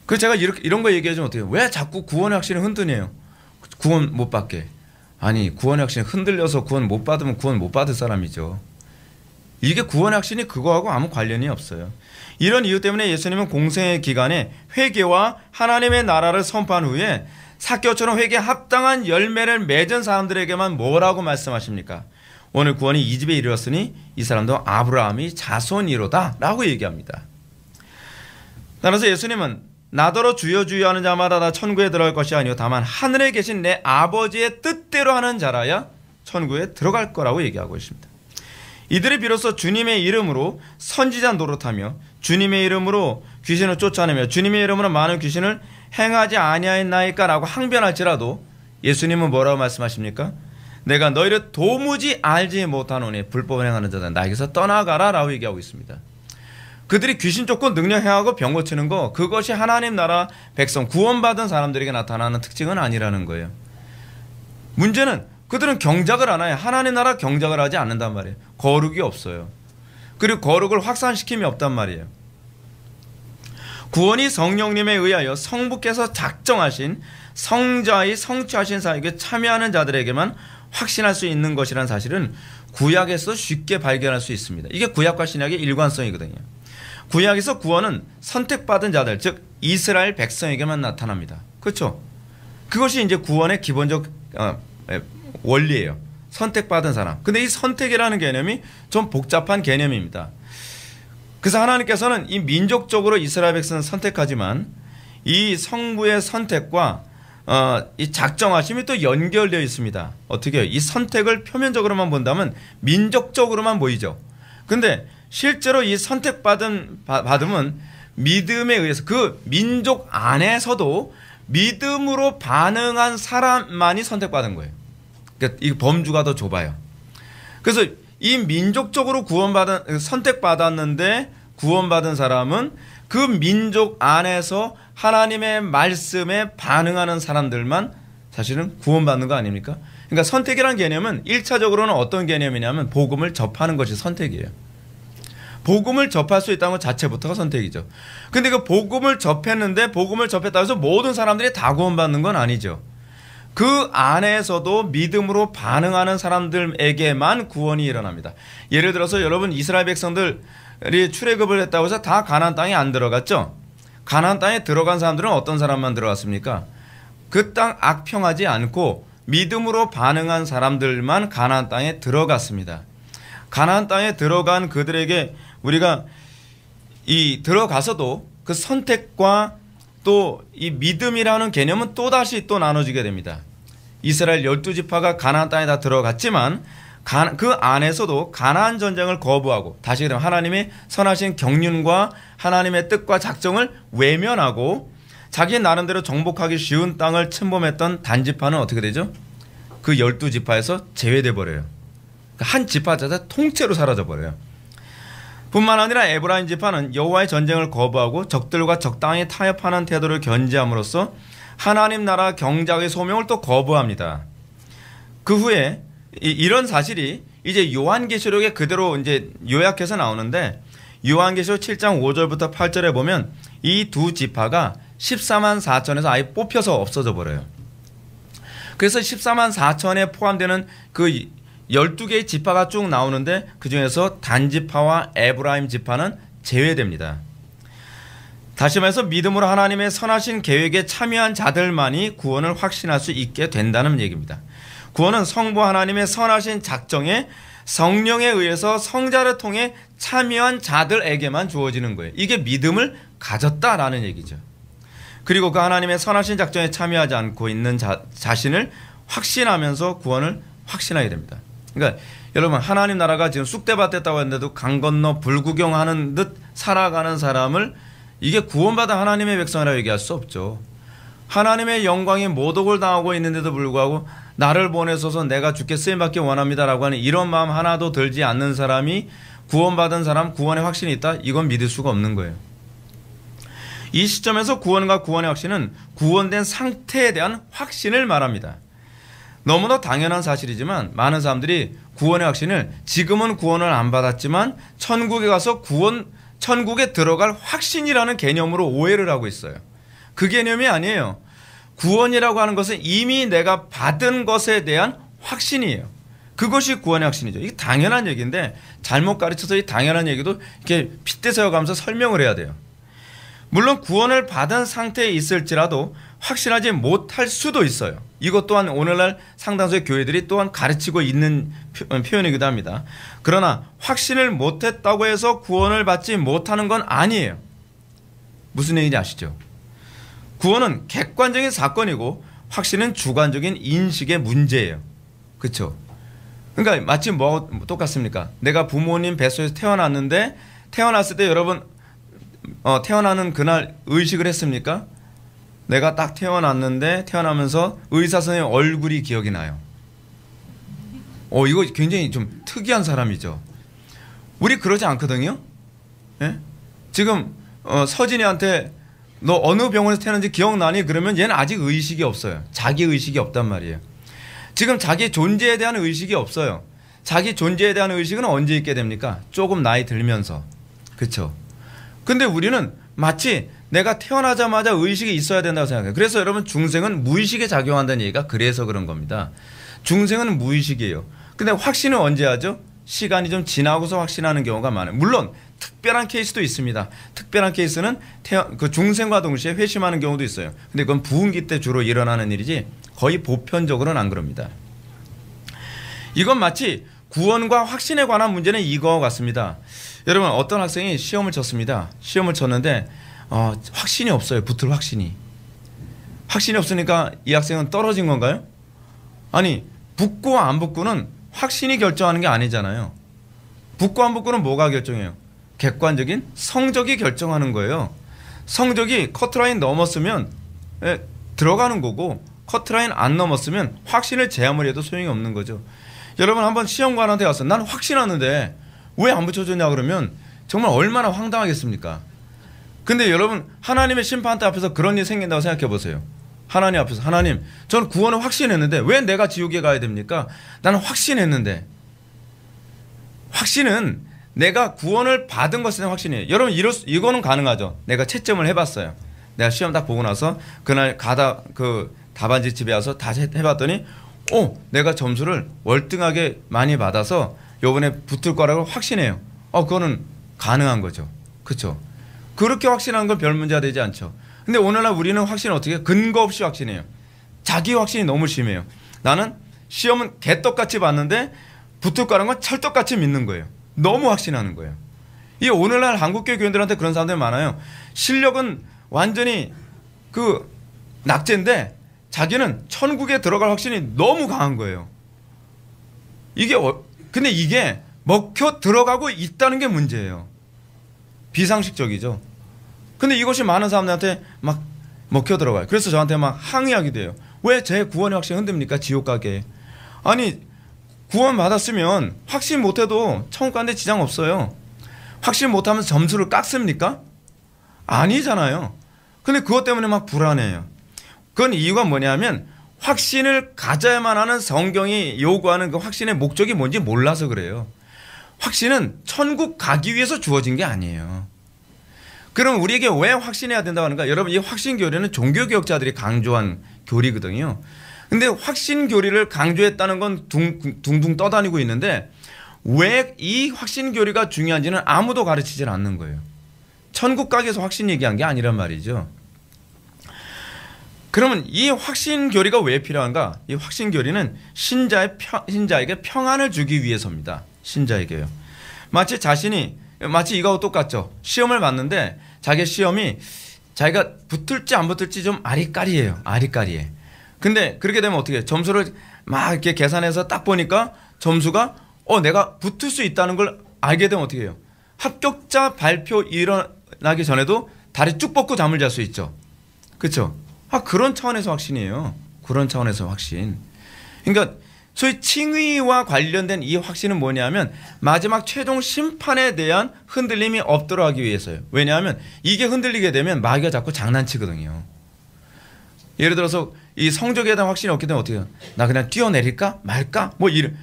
그래서 제가 이런 거 얘기해주면 어떻게 해요? 왜 자꾸 구원의 확신을 흔드네요? 구원 못 받게. 아니, 구원의 확신이 흔들려서 구원 못 받으면 구원 못 받을 사람이죠. 이게 구원의 확신이 그거하고 아무 관련이 없어요. 이런 이유 때문에 예수님은 공생의 기간에 회개와 하나님의 나라를 선포한 후에 삭개오처럼 회개에 합당한 열매를 맺은 사람들에게만 뭐라고 말씀하십니까? 오늘 구원이 이 집에 이르렀으니 이 사람도 아브라함이 자손이로다 라고 얘기합니다. 따라서 예수님은 나더러 주여 주여 하는 자마다 다 천국에 들어갈 것이 아니요 다만 하늘에 계신 내 아버지의 뜻대로 하는 자라야 천국에 들어갈 거라고 얘기하고 있습니다. 이들이 비로소 주님의 이름으로 선지자 노릇하며 주님의 이름으로 귀신을 쫓아내며 주님의 이름으로 많은 귀신을 행하지 아니하였나이까라고 항변할지라도 예수님은 뭐라고 말씀하십니까? 내가 너희를 도무지 알지 못하노니 불법을 행하는 자다 나에게서 떠나가라 라고 얘기하고 있습니다. 그들이 귀신 쫓고 능력 행하고 병 고치는 거 그것이 하나님 나라 백성 구원받은 사람들에게 나타나는 특징은 아니라는 거예요. 문제는 그들은 경작을 안 해요. 하나님 나라 경작을 하지 않는단 말이에요. 거룩이 없어요. 그리고 거룩을 확산시킴이 없단 말이에요. 구원이 성령님에 의하여 성부께서 작정하신 성자의 성취하신 사역에 참여하는 자들에게만 확신할 수 있는 것이라는 사실은 구약에서 쉽게 발견할 수 있습니다. 이게 구약과 신약의 일관성이거든요. 구약에서 구원은 선택받은 자들, 즉 이스라엘 백성에게만 나타납니다. 그렇죠? 그것이 이제 구원의 기본적 원리예요. 선택받은 사람. 근데 이 선택이라는 개념이 좀 복잡한 개념입니다. 그래서 하나님께서는 이 민족적으로 이스라엘 백성을 선택하지만 이 성부의 선택과 이 작정하심이 또 연결되어 있습니다. 어떻게 해요? 이 선택을 표면적으로만 본다면 민족적으로만 보이죠. 근데 실제로 이 받음은 믿음에 의해서 그 민족 안에서도 믿음으로 반응한 사람만이 선택받은 거예요. 그러니까 이 범주가 더 좁아요. 그래서 이 민족적으로 선택받았는데 구원받은 사람은 그 민족 안에서 하나님의 말씀에 반응하는 사람들만 사실은 구원받는 거 아닙니까? 그러니까 선택이라는 개념은 1차적으로는 어떤 개념이냐면 복음을 접하는 것이 선택이에요. 복음을 접할 수 있다는 것 자체부터가 선택이죠. 근데 그 복음을 접했는데 복음을 접했다고 해서 모든 사람들이 다 구원받는 건 아니죠. 그 안에서도 믿음으로 반응하는 사람들에게만 구원이 일어납니다. 예를 들어서 여러분 이스라엘 백성들이 출애굽을 했다고 해서 다 가나안 땅에 안 들어갔죠. 가나안 땅에 들어간 사람들은 어떤 사람만 들어갔습니까? 그 땅 악평하지 않고 믿음으로 반응한 사람들만 가나안 땅에 들어갔습니다. 가나안 땅에 들어간 그들에게 우리가 들어가서도 그 선택과 또 이 믿음이라는 개념은 또다시 또 나눠지게 됩니다. 이스라엘 12지파가 가나안 땅에 다 들어갔지만 그 안에서도 가나안 전쟁을 거부하고 다시 그러면 하나님의 선하신 경륜과 하나님의 뜻과 작정을 외면하고 자기 나름대로 정복하기 쉬운 땅을 침범했던 단지파는 어떻게 되죠? 그 12지파에서 제외돼 버려요. 한 지파 자체 통째로 사라져 버려요. 뿐만 아니라 에브라임 지파는 여호와의 전쟁을 거부하고 적들과 적당히 타협하는 태도를 견지함으로써 하나님 나라 경작의 소명을 또 거부합니다. 그 후에 이런 사실이 이제 요한계시록에 그대로 이제 요약해서 나오는데 요한계시록 7장 5절부터 8절에 보면 이 두 지파가 14만 4천에서 아예 뽑혀서 없어져 버려요. 그래서 14만 4천에 포함되는 그 12개의 지파가 쭉 나오는데 그중에서 단지파와 에브라임 지파는 제외됩니다. 다시 말해서 믿음으로 하나님의 선하신 계획에 참여한 자들만이 구원을 확신할 수 있게 된다는 얘기입니다. 구원은 성부 하나님의 선하신 작정에 성령에 의해서 성자를 통해 참여한 자들에게만 주어지는 거예요. 이게 믿음을 가졌다라는 얘기죠. 그리고 그 하나님의 선하신 작정에 참여하지 않고 있는 자신을 확신하면서 구원을 확신하게 됩니다. 그러니까 여러분 하나님 나라가 지금 쑥대밭 됐다고 했는데도 강 건너 불구경하는 듯 살아가는 사람을 이게 구원받은 하나님의 백성이라고 얘기할 수 없죠. 하나님의 영광이 모독을 당하고 있는데도 불구하고 나를 보내소서 내가 주께 쓰임받기 원합니다라고 하는 이런 마음 하나도 들지 않는 사람이 구원받은 사람 구원의 확신이 있다? 이건 믿을 수가 없는 거예요. 이 시점에서 구원과 구원의 확신은 구원된 상태에 대한 확신을 말합니다. 너무나 당연한 사실이지만 많은 사람들이 구원의 확신을 지금은 구원을 안 받았지만 천국에 가서 천국에 들어갈 확신이라는 개념으로 오해를 하고 있어요. 그 개념이 아니에요. 구원이라고 하는 것은 이미 내가 받은 것에 대한 확신이에요. 그것이 구원의 확신이죠. 이게 당연한 얘기인데 잘못 가르쳐서 이 당연한 얘기도 이렇게 핏대 세워가면서 설명을 해야 돼요. 물론 구원을 받은 상태에 있을지라도 확신하지 못할 수도 있어요. 이것 또한 오늘날 상당수의 교회들이 또한 가르치고 있는 표현이기도 합니다. 그러나 확신을 못했다고 해서 구원을 받지 못하는 건 아니에요. 무슨 얘기인지 아시죠? 구원은 객관적인 사건이고 확신은 주관적인 인식의 문제예요. 그렇죠? 그러니까 마치 뭐 똑같습니까? 내가 부모님 뱃속에서 태어났는데 태어났을 때 여러분 태어나는 그날 의식을 했습니까? 내가 딱 태어났는데 태어나면서 의사 선생님 얼굴이 기억이 나요. 이거 굉장히 좀 특이한 사람이죠. 우리 그러지 않거든요. 예? 지금 서진이한테 너 어느 병원에서 태어났는지 기억나니? 그러면 얘는 아직 의식이 없어요. 자기 의식이 없단 말이에요. 지금 자기 존재에 대한 의식이 없어요. 자기 존재에 대한 의식은 언제 있게 됩니까? 조금 나이 들면서. 그렇죠? 근데 우리는 마치 내가 태어나자마자 의식이 있어야 된다고 생각해요. 그래서 여러분 중생은 무의식에 작용한다는 얘기가 그래서 그런 겁니다. 중생은 무의식이에요. 근데 확신은 언제 하죠? 시간이 좀 지나고서 확신하는 경우가 많아요. 물론 특별한 케이스도 있습니다. 특별한 케이스는 그 중생과 동시에 회심하는 경우도 있어요. 근데 그건 부흥기 때 주로 일어나는 일이지 거의 보편적으로는 안 그럽니다. 이건 마치 구원과 확신에 관한 문제는 이거와 같습니다. 여러분 어떤 학생이 시험을 쳤습니다. 시험을 쳤는데 확신이 없어요. 붙을 확신이. 확신이 없으니까 이 학생은 떨어진 건가요? 아니 붙고 안 붙고는 확신이 결정하는 게 아니잖아요. 붙고 안 붙고는 뭐가 결정해요? 객관적인 성적이 결정하는 거예요. 성적이 커트라인 넘었으면 들어가는 거고 커트라인 안 넘었으면 확신을 제한을 해도 소용이 없는 거죠. 여러분 한번 시험관한테 가서 난 확신하는데 왜 안 붙여줬냐 그러면 정말 얼마나 황당하겠습니까? 근데 여러분 하나님의 심판대 앞에서 그런 일이 생긴다고 생각해 보세요. 하나님 앞에서 하나님 저는 구원을 확신했는데 왜 내가 지옥에 가야 됩니까? 나는 확신했는데. 확신은 내가 구원을 받은 것에 대한 확신이에요. 여러분 이거는 가능하죠. 내가 채점을 해봤어요. 내가 시험 딱 보고 나서 그날 그 답안지 집에 와서 다시 해봤더니 내가 점수를 월등하게 많이 받아서 요번에 붙을 거라고 확신해요. 그거는 가능한 거죠. 그렇죠? 그렇게 확신하는 건 별 문제가 되지 않죠. 근데 오늘날 우리는 확신을 어떻게 해요? 근거 없이 확신해요. 자기 확신이 너무 심해요. 나는 시험은 개떡같이 봤는데 붙을 거라는 건 찰떡같이 믿는 거예요. 너무 확신하는 거예요. 이 오늘날 한국교회 교인들한테 그런 사람들 많아요. 실력은 완전히 그 낙제인데 자기는 천국에 들어갈 확신이 너무 강한 거예요. 근데 이게 먹혀 들어가고 있다는 게 문제예요. 비상식적이죠. 근데 이것이 많은 사람들한테 막 먹혀 들어가요. 그래서 저한테 막 항의하기도 해요. 왜 제 구원의 확신 흔듭니까? 지옥 가게. 아니 구원 받았으면 확신 못해도 천국 가는데 지장 없어요. 확신 못하면서 점수를 깎습니까? 아니잖아요. 근데 그것 때문에 막 불안해요. 그건 이유가 뭐냐면 확신을 가져야만 하는 성경이 요구하는 그 확신의 목적이 뭔지 몰라서 그래요. 확신은 천국 가기 위해서 주어진 게 아니에요. 그럼 우리에게 왜 확신해야 된다고 하는가? 여러분 이 확신 교리는 종교개혁자들이 강조한 교리거든요. 근데 확신 교리를 강조했다는 건 둥둥 떠다니고 있는데 왜 이 확신 교리가 중요한지는 아무도 가르치질 않는 거예요. 천국 가기 위해서 확신 얘기한 게 아니란 말이죠. 그러면 이 확신 교리가 왜 필요한가? 이 확신 교리는 신자에게 평안을 주기 위해서입니다. 신자에게요. 마치 이거하고 똑같죠. 시험을 봤는데 자기 시험이 자기가 붙을지 안 붙을지 좀 아리까리해요. 아리까리해. 근데 그렇게 되면 어떻게 해요? 점수를 막 이렇게 계산해서 딱 보니까 점수가 내가 붙을 수 있다는 걸 알게 되면 어떻게 해요? 합격자 발표 일어나기 전에도 다리 쭉 뻗고 잠을 잘 수 있죠. 그렇죠? 그런 차원에서 확신이에요. 그런 차원에서 확신. 그러니까 소위 칭의와 관련된 이 확신은 뭐냐면 마지막 최종 심판에 대한 흔들림이 없도록 하기 위해서요. 왜냐하면 이게 흔들리게 되면 마귀가 자꾸 장난치거든요. 예를 들어서 이 성적에 대한 확신이 없기 때문에 어떻게 해요? 나 그냥 뛰어내릴까 말까 뭐 이런.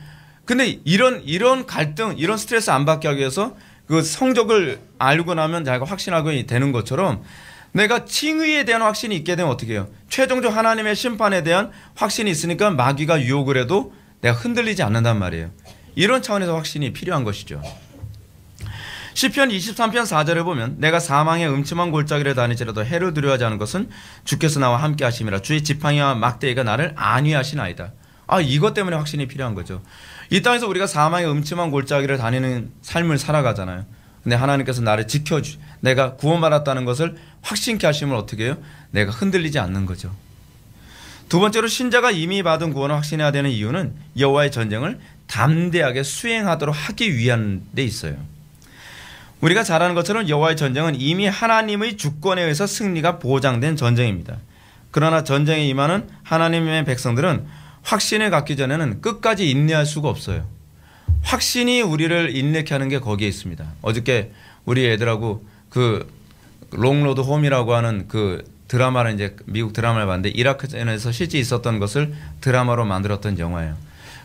근데 이런 갈등, 이런 스트레스 안 받게 하기 위해서 그 성적을 알고 나면 자기가 확신하고 되는 것처럼 내가 칭의에 대한 확신이 있게 되면 어떻게 해요? 최종적 하나님의 심판에 대한 확신이 있으니까 마귀가 유혹을 해도 내가 흔들리지 않는단 말이에요. 이런 차원에서 확신이 필요한 것이죠. 시편 23편 4절에 보면 내가 사망의 음침한 골짜기를 다니지라도 해를 두려워하지 않은 것은 주께서 나와 함께 하심이라. 주의 지팡이와 막대기가 나를 안위하시나이다. 이것 때문에 확신이 필요한 거죠. 이 땅에서 우리가 사망의 음침한 골짜기를 다니는 삶을 살아가잖아요. 근데 하나님께서 나를 내가 구원받았다는 것을 확신케 하시면 어떻게 해요? 내가 흔들리지 않는 거죠. 두 번째로 신자가 이미 받은 구원을 확신해야 되는 이유는 여호와의 전쟁을 담대하게 수행하도록 하기 위한 데 있어요. 우리가 잘 아는 것처럼 여호와의 전쟁은 이미 하나님의 주권에 의해서 승리가 보장된 전쟁입니다. 그러나 전쟁에 임하는 하나님의 백성들은 확신을 갖기 전에는 끝까지 인내할 수가 없어요. 확신이 우리를 인내케 하는 게 거기에 있습니다. 어저께 우리 애들하고 그 롱로드 홈이라고 하는 그 드라마를 이제 미국 드라마를 봤는데 이라크전에서 실제 있었던 것을 드라마로 만들었던 영화예요.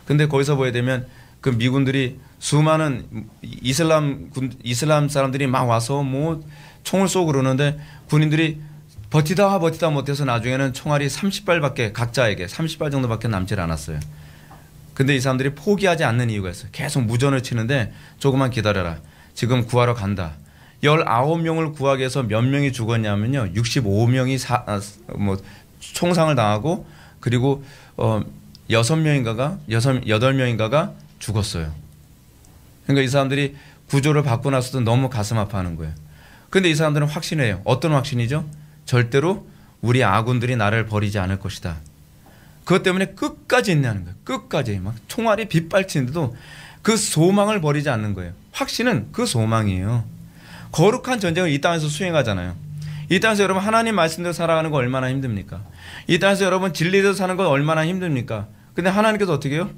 근데 거기서 보게 되면 그 미군들이 수많은 이슬람 사람들이 막 와서 뭐 총을 쏘고 그러는데 군인들이 버티다 못해서 나중에는 총알이 30발밖에 각자에게 30발 정도밖에 남질 않았어요. 근데 이 사람들이 포기하지 않는 이유가 있어요. 계속 무전을 치는데 조금만 기다려라. 지금 구하러 간다. 19명을 구하기 위해서 몇 명이 죽었냐면요. 65명이 총상을 당하고 그리고 8명인가가 죽었어요. 그러니까 이 사람들이 구조를 받고 나서도 너무 가슴 아파하는 거예요. 그런데 이 사람들은 확신해요. 어떤 확신이죠? 절대로 우리 아군들이 나를 버리지 않을 것이다. 그것 때문에 끝까지 인내하는 거예요. 끝까지 막 총알이 빗발치는데도 그 소망을 버리지 않는 거예요. 확신은 그 소망이에요. 거룩한 전쟁을 이 땅에서 수행하잖아요. 이 땅에서 여러분 하나님 말씀대로 살아가는 거 얼마나 힘듭니까? 이 땅에서 여러분 진리대로 사는 건 얼마나 힘듭니까? 근데 하나님께서 어떻게 해요?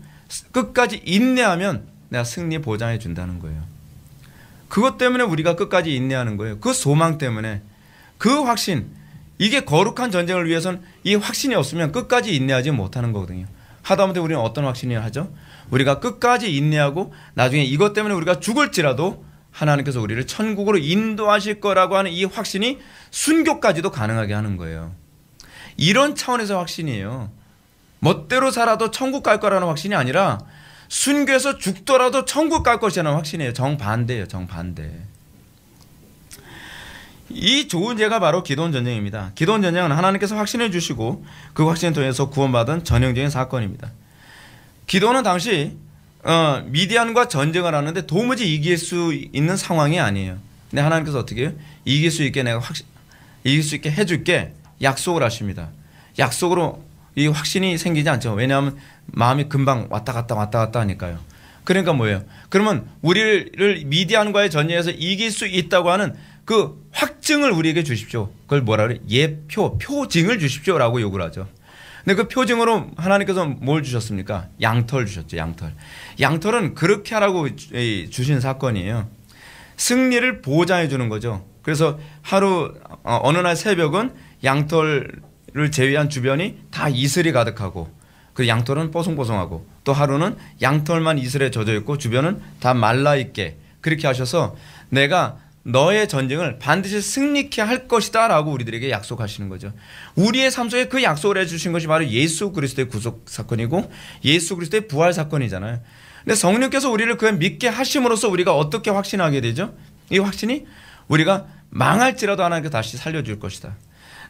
끝까지 인내하면 내가 승리 보장해 준다는 거예요. 그것 때문에 우리가 끝까지 인내하는 거예요. 그 소망 때문에. 그 확신, 이게 거룩한 전쟁을 위해서는 이 확신이 없으면 끝까지 인내하지 못하는 거거든요. 하다못해 우리는 어떤 확신을 하죠? 우리가 끝까지 인내하고 나중에 이것 때문에 우리가 죽을지라도 하나님께서 우리를 천국으로 인도하실 거라고 하는 이 확신이 순교까지도 가능하게 하는 거예요. 이런 차원에서 확신이에요. 멋대로 살아도 천국 갈 거라는 확신이 아니라 순교해서 죽더라도 천국 갈 것이라는 확신이에요. 정반대예요. 정반대. 이 좋은 예가 바로 기드온 전쟁입니다. 기드온 전쟁은 하나님께서 확신해 주시고 그 확신을 통해서 구원받은 전형적인 사건입니다. 기드온은 당시 미디안과 전쟁을 하는데 도무지 이길 수 있는 상황이 아니에요. 근데 하나님께서 어떻게 해요? 이길 수 있게 이길 수 있게 해줄게 약속을 하십니다. 약속으로 이 확신이 생기지 않죠. 왜냐하면 마음이 금방 왔다 갔다 하니까요. 그러니까 뭐예요? 그러면 우리를 미디안과의 전쟁에서 이길 수 있다고 하는 그 확증을 우리에게 주십시오. 그걸 뭐라 그래? 표징을 주십시오라고 요구를 하죠. 근데 그 표징으로 하나님께서 뭘 주셨습니까? 양털 주셨죠. 양털은 그렇게 하라고 주신 사건이에요. 승리를 보장해 주는 거죠. 그래서 어느 날 새벽은 양털을 제외한 주변이 다 이슬이 가득하고 그 양털은 뽀송뽀송하고 또 하루는 양털만 이슬에 젖어 있고 주변은 다 말라 있게 그렇게 하셔서 내가 너의 전쟁을 반드시 승리케 할 것이다 라고 우리들에게 약속하시는 거죠. 우리의 삶 속에 그 약속을 해주신 것이 바로 예수 그리스도의 구속 사건이고 예수 그리스도의 부활 사건이잖아요. 근데 성령께서 우리를 그에 믿게 하심으로써 우리가 어떻게 확신하게 되죠? 이 확신이 우리가 망할지라도 하나님께서 다시 살려줄 것이다.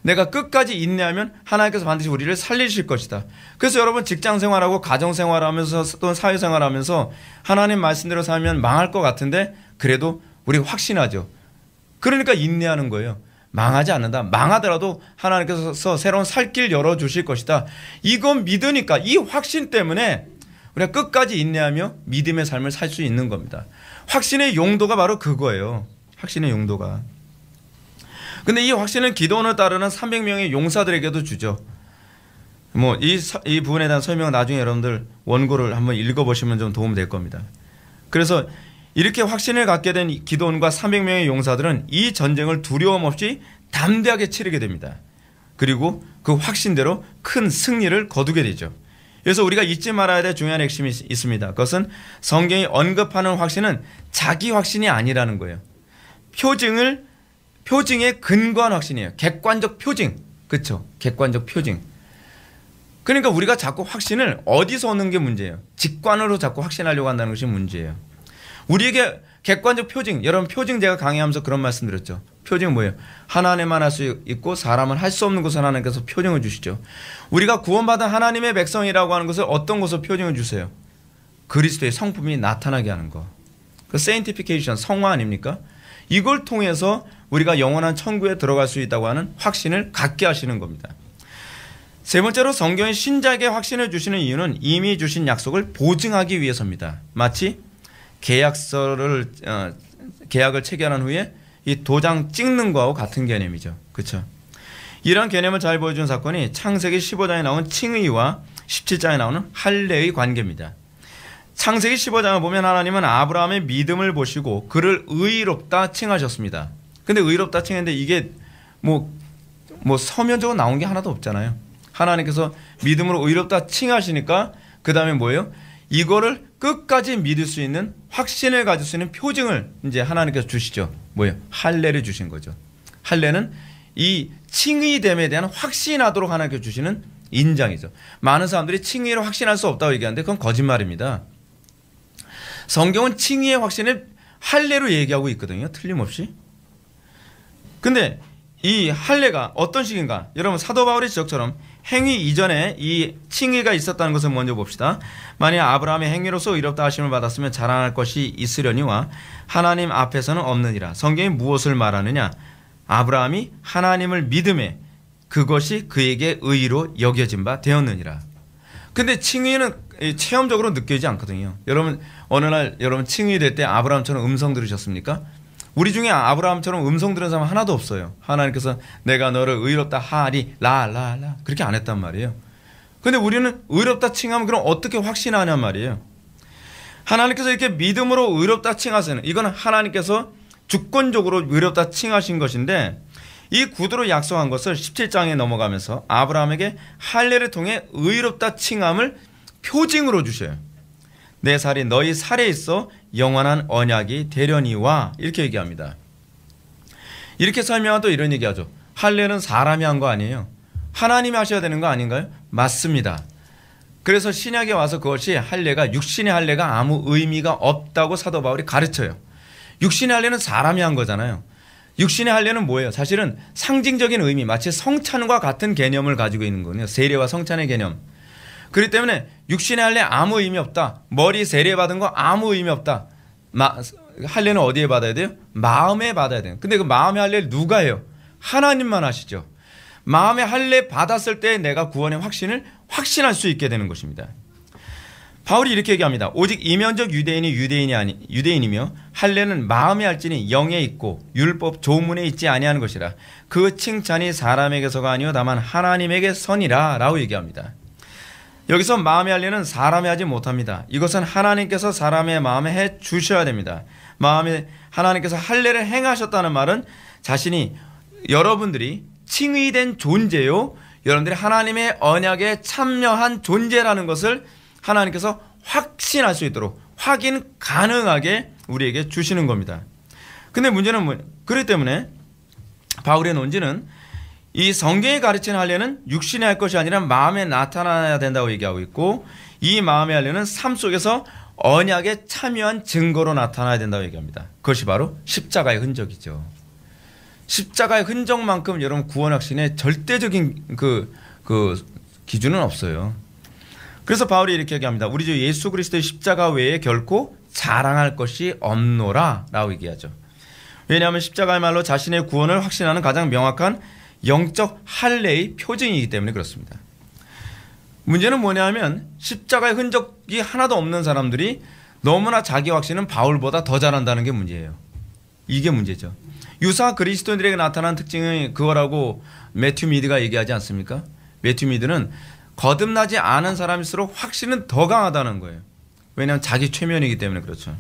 내가 끝까지 인내하면 하나님께서 반드시 우리를 살리실 것이다. 그래서 여러분 직장생활하고 가정생활하면서 또 사회생활하면서 하나님 말씀대로 살면 망할 것 같은데 그래도 우리가 확신하죠. 그러니까 인내하는 거예요. 망하지 않는다. 망하더라도 하나님께서 새로운 살 길 열어주실 것이다. 이건 믿으니까 이 확신 때문에 우리가 끝까지 인내하며 믿음의 삶을 살 수 있는 겁니다. 확신의 용도가 바로 그거예요. 확신의 용도가. 근데 이 확신은 기드온을 따르는 300명의 용사들에게도 주죠. 뭐 이 부분에 대한 설명은 나중에 여러분들 원고를 한번 읽어보시면 좀 도움 될 겁니다. 그래서 이렇게 확신을 갖게 된 기드온과 300명의 용사들은 이 전쟁을 두려움 없이 담대하게 치르게 됩니다. 그리고 그 확신대로 큰 승리를 거두게 되죠. 그래서 우리가 잊지 말아야 될 중요한 핵심이 있습니다. 그것은 성경이 언급하는 확신은 자기 확신이 아니라는 거예요. 표징에 근거한 확신이에요. 객관적 표징. 그렇죠? 객관적 표징. 그러니까 우리가 자꾸 확신을 어디서 얻는 게 문제예요. 직관으로 자꾸 확신하려고 한다는 것이 문제예요. 우리에게 객관적 표징, 여러분 표징 제가 강의하면서 그런 말씀 드렸죠. 표징은 뭐예요? 하나님만 할 수 있고 사람은 할 수 없는 것을 하나님께서 표징을 주시죠. 우리가 구원받은 하나님의 백성이라고 하는 것을 어떤 것을 표징을 주세요? 그리스도의 성품이 나타나게 하는 거. 그 sanctification, 성화 아닙니까? 이걸 통해서 우리가 영원한 천국에 들어갈 수 있다고 하는 확신을 갖게 하시는 겁니다. 세 번째로 성경이 신자에게 확신을 주시는 이유는 이미 주신 약속을 보증하기 위해서입니다. 마치 계약을 체결한 후에 이 도장 찍는 거하고 같은 개념이죠. 그렇죠? 이런 개념을 잘 보여준 사건이 창세기 15장에 나온 칭의와 17장에 나오는 할례의 관계입니다. 창세기 15장을 보면 하나님은 아브라함의 믿음을 보시고 그를 의롭다 칭하셨습니다. 근데 의롭다 칭했는데 이게 뭐 서면적으로 나온 게 하나도 없잖아요. 하나님께서 믿음으로 의롭다 칭하시니까 그 다음에 뭐예요? 이거를 끝까지 믿을 수 있는 확신을 가질 수 있는 표징을 이제 하나님께서 주시죠. 뭐예요? 할례를 주신 거죠. 할례는 이 칭의됨에 대한 확신하도록 하나님께서 주시는 인장이죠. 많은 사람들이 칭의로 확신할 수 없다고 얘기하는데 그건 거짓말입니다. 성경은 칭의의 확신을 할례로 얘기하고 있거든요. 틀림없이. 근데 이 할례가 어떤 식인가? 여러분 사도 바울의 지적처럼 행위 이전에 이 칭의가 있었다는 것을 먼저 봅시다. 만약 아브라함의 행위로서 의롭다 하심을 받았으면 자랑할 것이 있으려니와 하나님 앞에서는 없느니라. 성경이 무엇을 말하느냐? 아브라함이 하나님을 믿음에 그것이 그에게 의로 여겨진 바 되었느니라. 근데 칭의는 체험적으로 느껴지지 않거든요. 여러분 어느 날 여러분 칭의 될 때 아브라함처럼 음성 들으셨습니까? 우리 중에 아브라함처럼 음성 들은 사람 하나도 없어요. 하나님께서 내가 너를 의롭다 하리 라라라 그렇게 안 했단 말이에요. 근데 우리는 의롭다 칭하면 그럼 어떻게 확신하냔 말이에요. 하나님께서 이렇게 믿음으로 의롭다 칭하시는 이건 하나님께서 주권적으로 의롭다 칭하신 것인데 이 구두로 약속한 것을 17장에 넘어가면서 아브라함에게 할례를 통해 의롭다 칭함을 표징으로 주셔요. 내 살이 너희 살에 있어 영원한 언약이 되려니와 이렇게 얘기합니다. 이렇게 설명하면 또 이런 얘기하죠. 할례는 사람이 한 거 아니에요. 하나님이 하셔야 되는 거 아닌가요? 맞습니다. 그래서 신약에 와서 그것이 할례가 육신의 할례가 아무 의미가 없다고 사도 바울이 가르쳐요. 육신의 할례는 사람이 한 거잖아요. 육신의 할례는 뭐예요? 사실은 상징적인 의미, 마치 성찬과 같은 개념을 가지고 있는 거예요. 세례와 성찬의 개념. 그렇기 때문에 육신의 할례 아무 의미 없다. 머리 세례 받은 거 아무 의미 없다. 할례는 어디에 받아야 돼요? 마음에 받아야 돼요. 근데 그 마음의 할례를 누가 해요? 하나님만 하시죠. 마음의 할례 받았을 때 내가 구원의 확신을 확신할 수 있게 되는 것입니다. 바울이 이렇게 얘기합니다. 오직 이면적 유대인이 유대인이며 할례는 마음에 할지니 영에 있고 율법 조문에 있지 아니하는 것이라. 그 칭찬이 사람에게서가 아니요 다만 하나님에게 선이라 라고 얘기합니다. 여기서 마음의 할례는 사람이 하지 못합니다. 이것은 하나님께서 사람의 마음에 해 주셔야 됩니다. 마음에 하나님께서 할례를 행하셨다는 말은 자신이 여러분들이 칭의된 존재요, 여러분들이 하나님의 언약에 참여한 존재라는 것을 하나님께서 확신할 수 있도록 확인 가능하게 우리에게 주시는 겁니다. 근데 문제는 그렇기 때문에 바울의 논지는 이 성경이 가르치는 할례는 육신에 할 것이 아니라 마음에 나타나야 된다고 얘기하고 있고, 이 마음의 할례는 삶 속에서 언약에 참여한 증거로 나타나야 된다고 얘기합니다. 그것이 바로 십자가의 흔적이죠. 십자가의 흔적만큼 여러분 구원 확신의 절대적인 그 기준은 없어요. 그래서 바울이 이렇게 얘기합니다. 우리 주 예수 그리스도의 십자가 외에 결코 자랑할 것이 없노라 라고 얘기하죠. 왜냐하면 십자가의 말로 자신의 구원을 확신하는 가장 명확한 영적 할례의 표징이기 때문에 그렇습니다. 문제는 뭐냐면 십자가의 흔적이 하나도 없는 사람들이 너무나 자기 확신은 바울보다 더 잘한다는 게 문제예요. 이게 문제죠. 유사 그리스도인들에게 나타난 특징이 그거라고 매튜 미드가 얘기하지 않습니까? 매튜 미드는 거듭나지 않은 사람일수록 확신은 더 강하다는 거예요. 왜냐하면 자기 최면이기 때문에 그렇죠.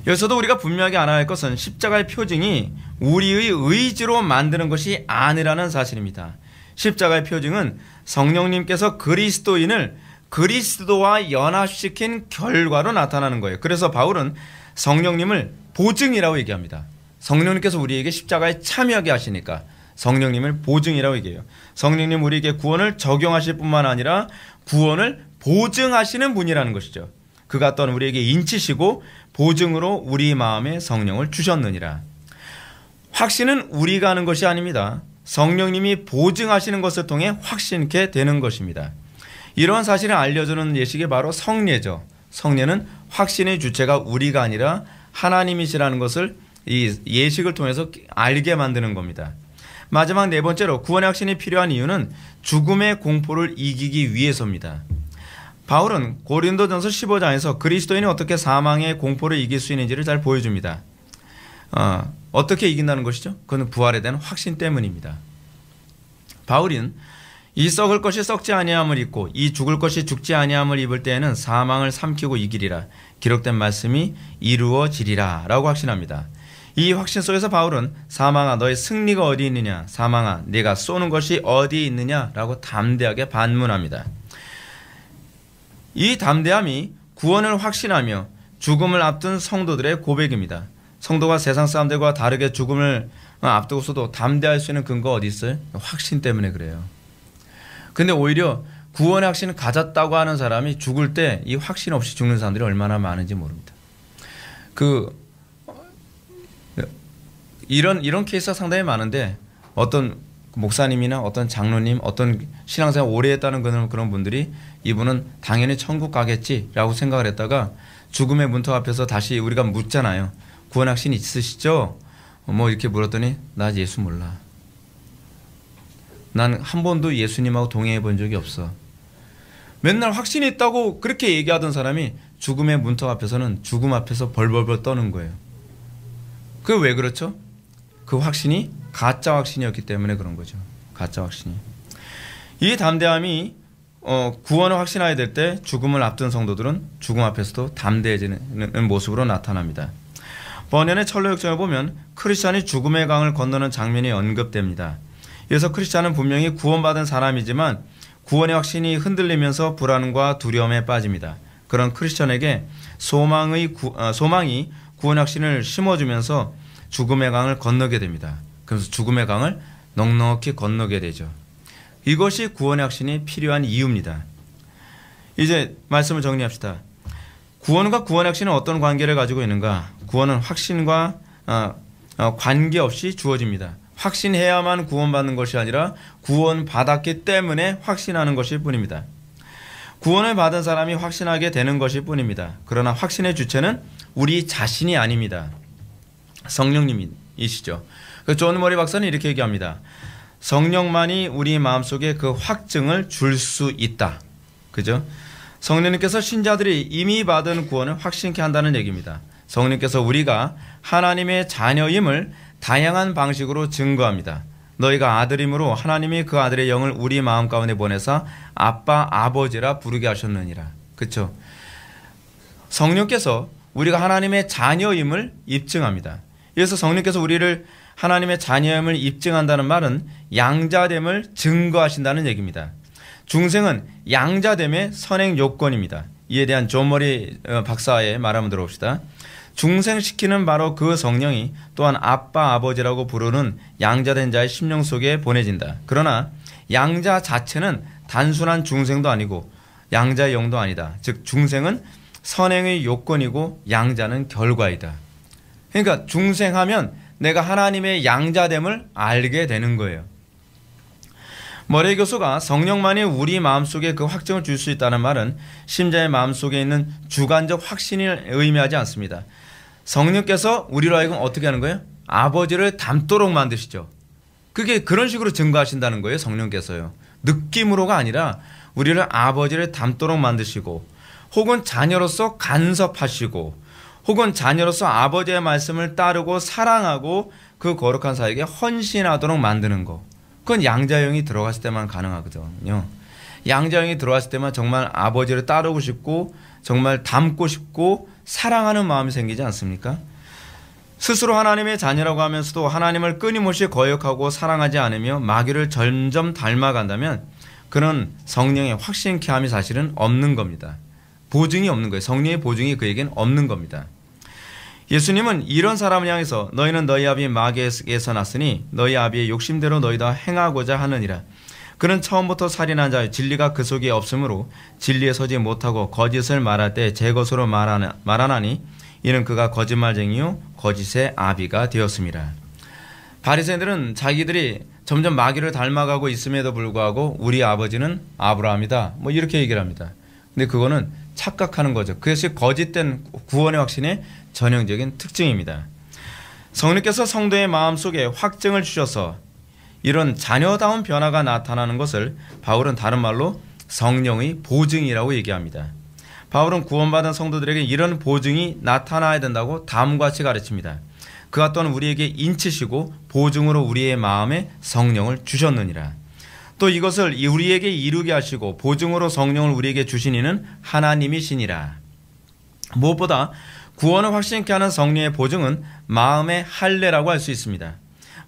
여기서도 우리가 분명하게 알아야 할 것은 십자가의 표징이 우리의 의지로 만드는 것이 아니라는 사실입니다. 십자가의 표징은 성령님께서 그리스도인을 그리스도와 연합시킨 결과로 나타나는 거예요. 그래서 바울은 성령님을 보증이라고 얘기합니다. 성령님께서 우리에게 십자가에 참여하게 하시니까 성령님을 보증이라고 얘기해요. 성령님 우리에게 구원을 적용하실 뿐만 아니라 구원을 보증하시는 분이라는 것이죠. 그가 또한 우리에게 인치시고 보증으로 우리 마음에 성령을 주셨느니라. 확신은 우리가 하는 것이 아닙니다. 성령님이 보증하시는 것을 통해 확신케 되는 것입니다. 이러한 사실을 알려주는 예식이 바로 성례죠. 성례는 확신의 주체가 우리가 아니라 하나님이시라는 것을 이 예식을 통해서 알게 만드는 겁니다. 마지막 네 번째로 구원의 확신이 필요한 이유는 죽음의 공포를 이기기 위해서입니다. 바울은 고린도전서 15장에서 그리스도인이 어떻게 사망의 공포를 이길 수 있는지를 잘 보여줍니다. 어떻게 이긴다는 것이죠? 그건 부활에 대한 확신 때문입니다. 바울은 이 썩을 것이 썩지 아니함을 입고 이 죽을 것이 죽지 아니함을 입을 때에는 사망을 삼키고 이기리라. 기록된 말씀이 이루어지리라 라고 확신합니다. 이 확신 속에서 바울은 사망아 너의 승리가 어디 있느냐, 사망아 네가 쏘는 것이 어디 있느냐 라고 담대하게 반문합니다. 이 담대함이 구원을 확신하며 죽음을 앞둔 성도들의 고백입니다. 성도가 세상 사람들과 다르게 죽음을 앞두고서도 담대할 수 있는 근거가 어디 있어요? 확신 때문에 그래요. 근데 오히려 구원의 확신을 가졌다고 하는 사람이 죽을 때 이 확신 없이 죽는 사람들이 얼마나 많은지 모릅니다. 이런 케이스가 상당히 많은데 어떤 목사님이나 어떤 장로님, 어떤 신앙생활 오래 했다는 그런 분들이 이분은 당연히 천국 가겠지라고 생각을 했다가 죽음의 문턱 앞에서 다시 우리가 묻잖아요. 구원 확신 있으시죠? 뭐 이렇게 물었더니 나 예수 몰라. 난 한 번도 예수님하고 동행해 본 적이 없어. 맨날 확신이 있다고 그렇게 얘기하던 사람이 죽음의 문턱 앞에서는 죽음 앞에서 벌벌벌 떠는 거예요. 그게 왜 그렇죠? 그 확신이 가짜 확신이었기 때문에 그런 거죠. 가짜 확신이. 이 담대함이 구원을 확신하게 될 때 죽음을 앞둔 성도들은 죽음 앞에서도 담대해지는 모습으로 나타납니다. 번연의 철로역정을 보면 크리스찬이 죽음의 강을 건너는 장면이 언급됩니다. 그래서 크리스찬은 분명히 구원받은 사람이지만 구원의 확신이 흔들리면서 불안과 두려움에 빠집니다. 그런 크리스찬에게 소망이 구원의 확신을 심어주면서 죽음의 강을 건너게 됩니다. 그래서 죽음의 강을 넉넉히 건너게 되죠. 이것이 구원의 확신이 필요한 이유입니다. 이제 말씀을 정리합시다. 구원과 구원의 확신은 어떤 관계를 가지고 있는가? 구원은 확신과 관계없이 주어집니다. 확신해야만 구원받는 것이 아니라 구원받았기 때문에 확신하는 것일 뿐입니다. 구원을 받은 사람이 확신하게 되는 것일 뿐입니다. 그러나 확신의 주체는 우리 자신이 아닙니다. 성령님이시죠. 존 머리 박사는 이렇게 얘기합니다. 성령만이 우리 마음속에 그 확증을 줄 수 있다. 그죠? 성령님께서 신자들이 이미 받은 구원을 확신케 한다는 얘기입니다. 성령님께서 우리가 하나님의 자녀임을 다양한 방식으로 증거합니다. 너희가 아들임으로 하나님이 그 아들의 영을 우리 마음 가운데 보내사 아빠 아버지라 부르게 하셨느니라. 그렇죠? 성령께서 우리가 하나님의 자녀임을 입증합니다. 그래서 성령께서 우리를 하나님의 자녀임을 입증한다는 말은 양자됨을 증거하신다는 얘기입니다. 중생은 양자됨의 선행 요건입니다. 이에 대한 존 머리 박사의 말 한번 들어봅시다. 중생시키는 바로 그 성령이 또한 아빠 아버지라고 부르는 양자된 자의 심령 속에 보내진다. 그러나 양자 자체는 단순한 중생도 아니고 양자의 영도 아니다. 즉 중생은 선행의 요건이고 양자는 결과이다. 그러니까 중생하면 내가 하나님의 양자됨을 알게 되는 거예요. 머레이 교수가 성령만이 우리 마음속에 그 확증을 줄 수 있다는 말은 심자의 마음속에 있는 주관적 확신을 의미하지 않습니다. 성령께서 우리로 하여금 어떻게 하는 거예요? 아버지를 닮도록 만드시죠. 그게 그런 식으로 증거하신다는 거예요. 성령께서요. 느낌으로가 아니라 우리를 아버지를 닮도록 만드시고 혹은 자녀로서 간섭하시고 혹은 자녀로서 아버지의 말씀을 따르고 사랑하고 그 거룩한 사역에 헌신하도록 만드는 거. 그건 양자형이 들어갔을 때만 가능하거든요. 양자형이 들어왔을 때만 정말 아버지를 따르고 싶고 정말 닮고 싶고 사랑하는 마음이 생기지 않습니까? 스스로 하나님의 자녀라고 하면서도 하나님을 끊임없이 거역하고 사랑하지 않으며 마귀를 점점 닮아간다면 그는 성령의 확신케 함이 사실은 없는 겁니다. 보증이 없는 거예요. 성령의 보증이 그에겐 없는 겁니다. 예수님은 이런 사람을 향해서 너희는 너희 아비 마귀에서 났으니 너희 아비의 욕심대로 너희도 행하고자 하느니라. 그는 처음부터 살인한 자요 진리가 그 속에 없으므로 진리에 서지 못하고 거짓을 말할 때 제 것으로 말하나니 이는 그가 거짓말쟁이요 거짓의 아비가 되었습니다. 바리새인들은 자기들이 점점 마귀를 닮아가고 있음에도 불구하고 우리 아버지는 아브라함이다 뭐 이렇게 얘기를 합니다. 근데 그거는 착각하는 거죠. 그것이 거짓된 구원의 확신의 전형적인 특징입니다. 성령께서 성도의 마음속에 확증을 주셔서 이런 자녀다운 변화가 나타나는 것을 바울은 다른 말로 성령의 보증이라고 얘기합니다. 바울은 구원받은 성도들에게 이런 보증이 나타나야 된다고 다음과 같이 가르칩니다. 그가 또한 우리에게 인치시고 보증으로 우리의 마음에 성령을 주셨느니라. 또 이것을 우리에게 이루게 하시고 보증으로 성령을 우리에게 주신 이는 하나님이시니라. 무엇보다 구원을 확신케 하는 성령의 보증은 마음의 할례라고 할 수 있습니다.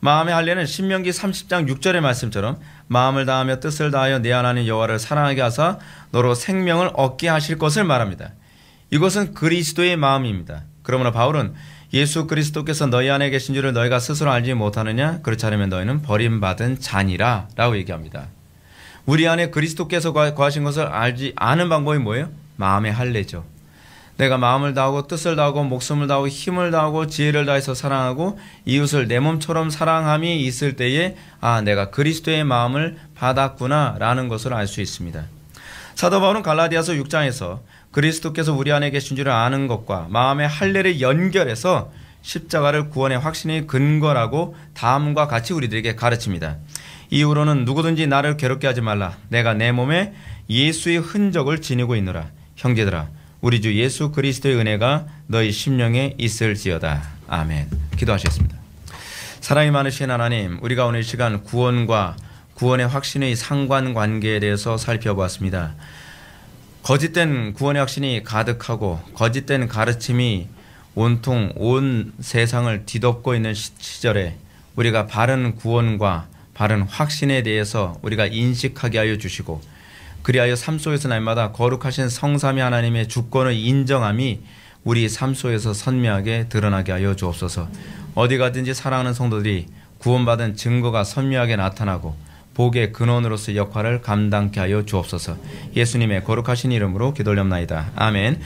마음의 할례는 신명기 30장 6절의 말씀처럼 마음을 다하며 뜻을 다하여 내 하나님 여호와를 사랑하게 하사 너로 생명을 얻게 하실 것을 말합니다. 이것은 그리스도의 마음입니다. 그러므로 바울은 예수 그리스도께서 너희 안에 계신 줄을 너희가 스스로 알지 못하느냐? 그렇지 않으면 너희는 버림받은 자니라 라고 얘기합니다. 우리 안에 그리스도께서 거하신 것을 알지 않은 방법이 뭐예요? 마음의 할례죠. 내가 마음을 다하고 뜻을 다하고 목숨을 다하고 힘을 다하고 지혜를 다해서 사랑하고 이웃을 내 몸처럼 사랑함이 있을 때에 내가 그리스도의 마음을 받았구나 라는 것을 알 수 있습니다. 사도 바울은 갈라디아서 6장에서 그리스도께서 우리 안에 계신 줄을 아는 것과 마음의 할례를 연결해서 십자가를 구원의 확신의 근거라고 다음과 같이 우리들에게 가르칩니다. 이후로는 누구든지 나를 괴롭게 하지 말라. 내가 내 몸에 예수의 흔적을 지니고 있노라. 형제들아 우리 주 예수 그리스도의 은혜가 너희 심령에 있을지어다. 아멘. 기도하시겠습니다. 사랑이 많으신 하나님, 우리가 오늘 이 시간 구원과 구원의 확신의 상관관계에 대해서 살펴보았습니다. 거짓된 구원의 확신이 가득하고 거짓된 가르침이 온통 온 세상을 뒤덮고 있는 시절에 우리가 바른 구원과 바른 확신에 대해서 우리가 인식하게 하여 주시고 그리하여 삶 속에서 날마다 거룩하신 성삼위 하나님의 주권을 인정함이 우리 삶 속에서 선명하게 드러나게 하여 주옵소서. 어디 가든지 사랑하는 성도들이 구원받은 증거가 선명하게 나타나고 복의 근원으로서 역할을 감당케 하여 주옵소서. 예수님의 거룩하신 이름으로 기도올렵나이다. 아멘.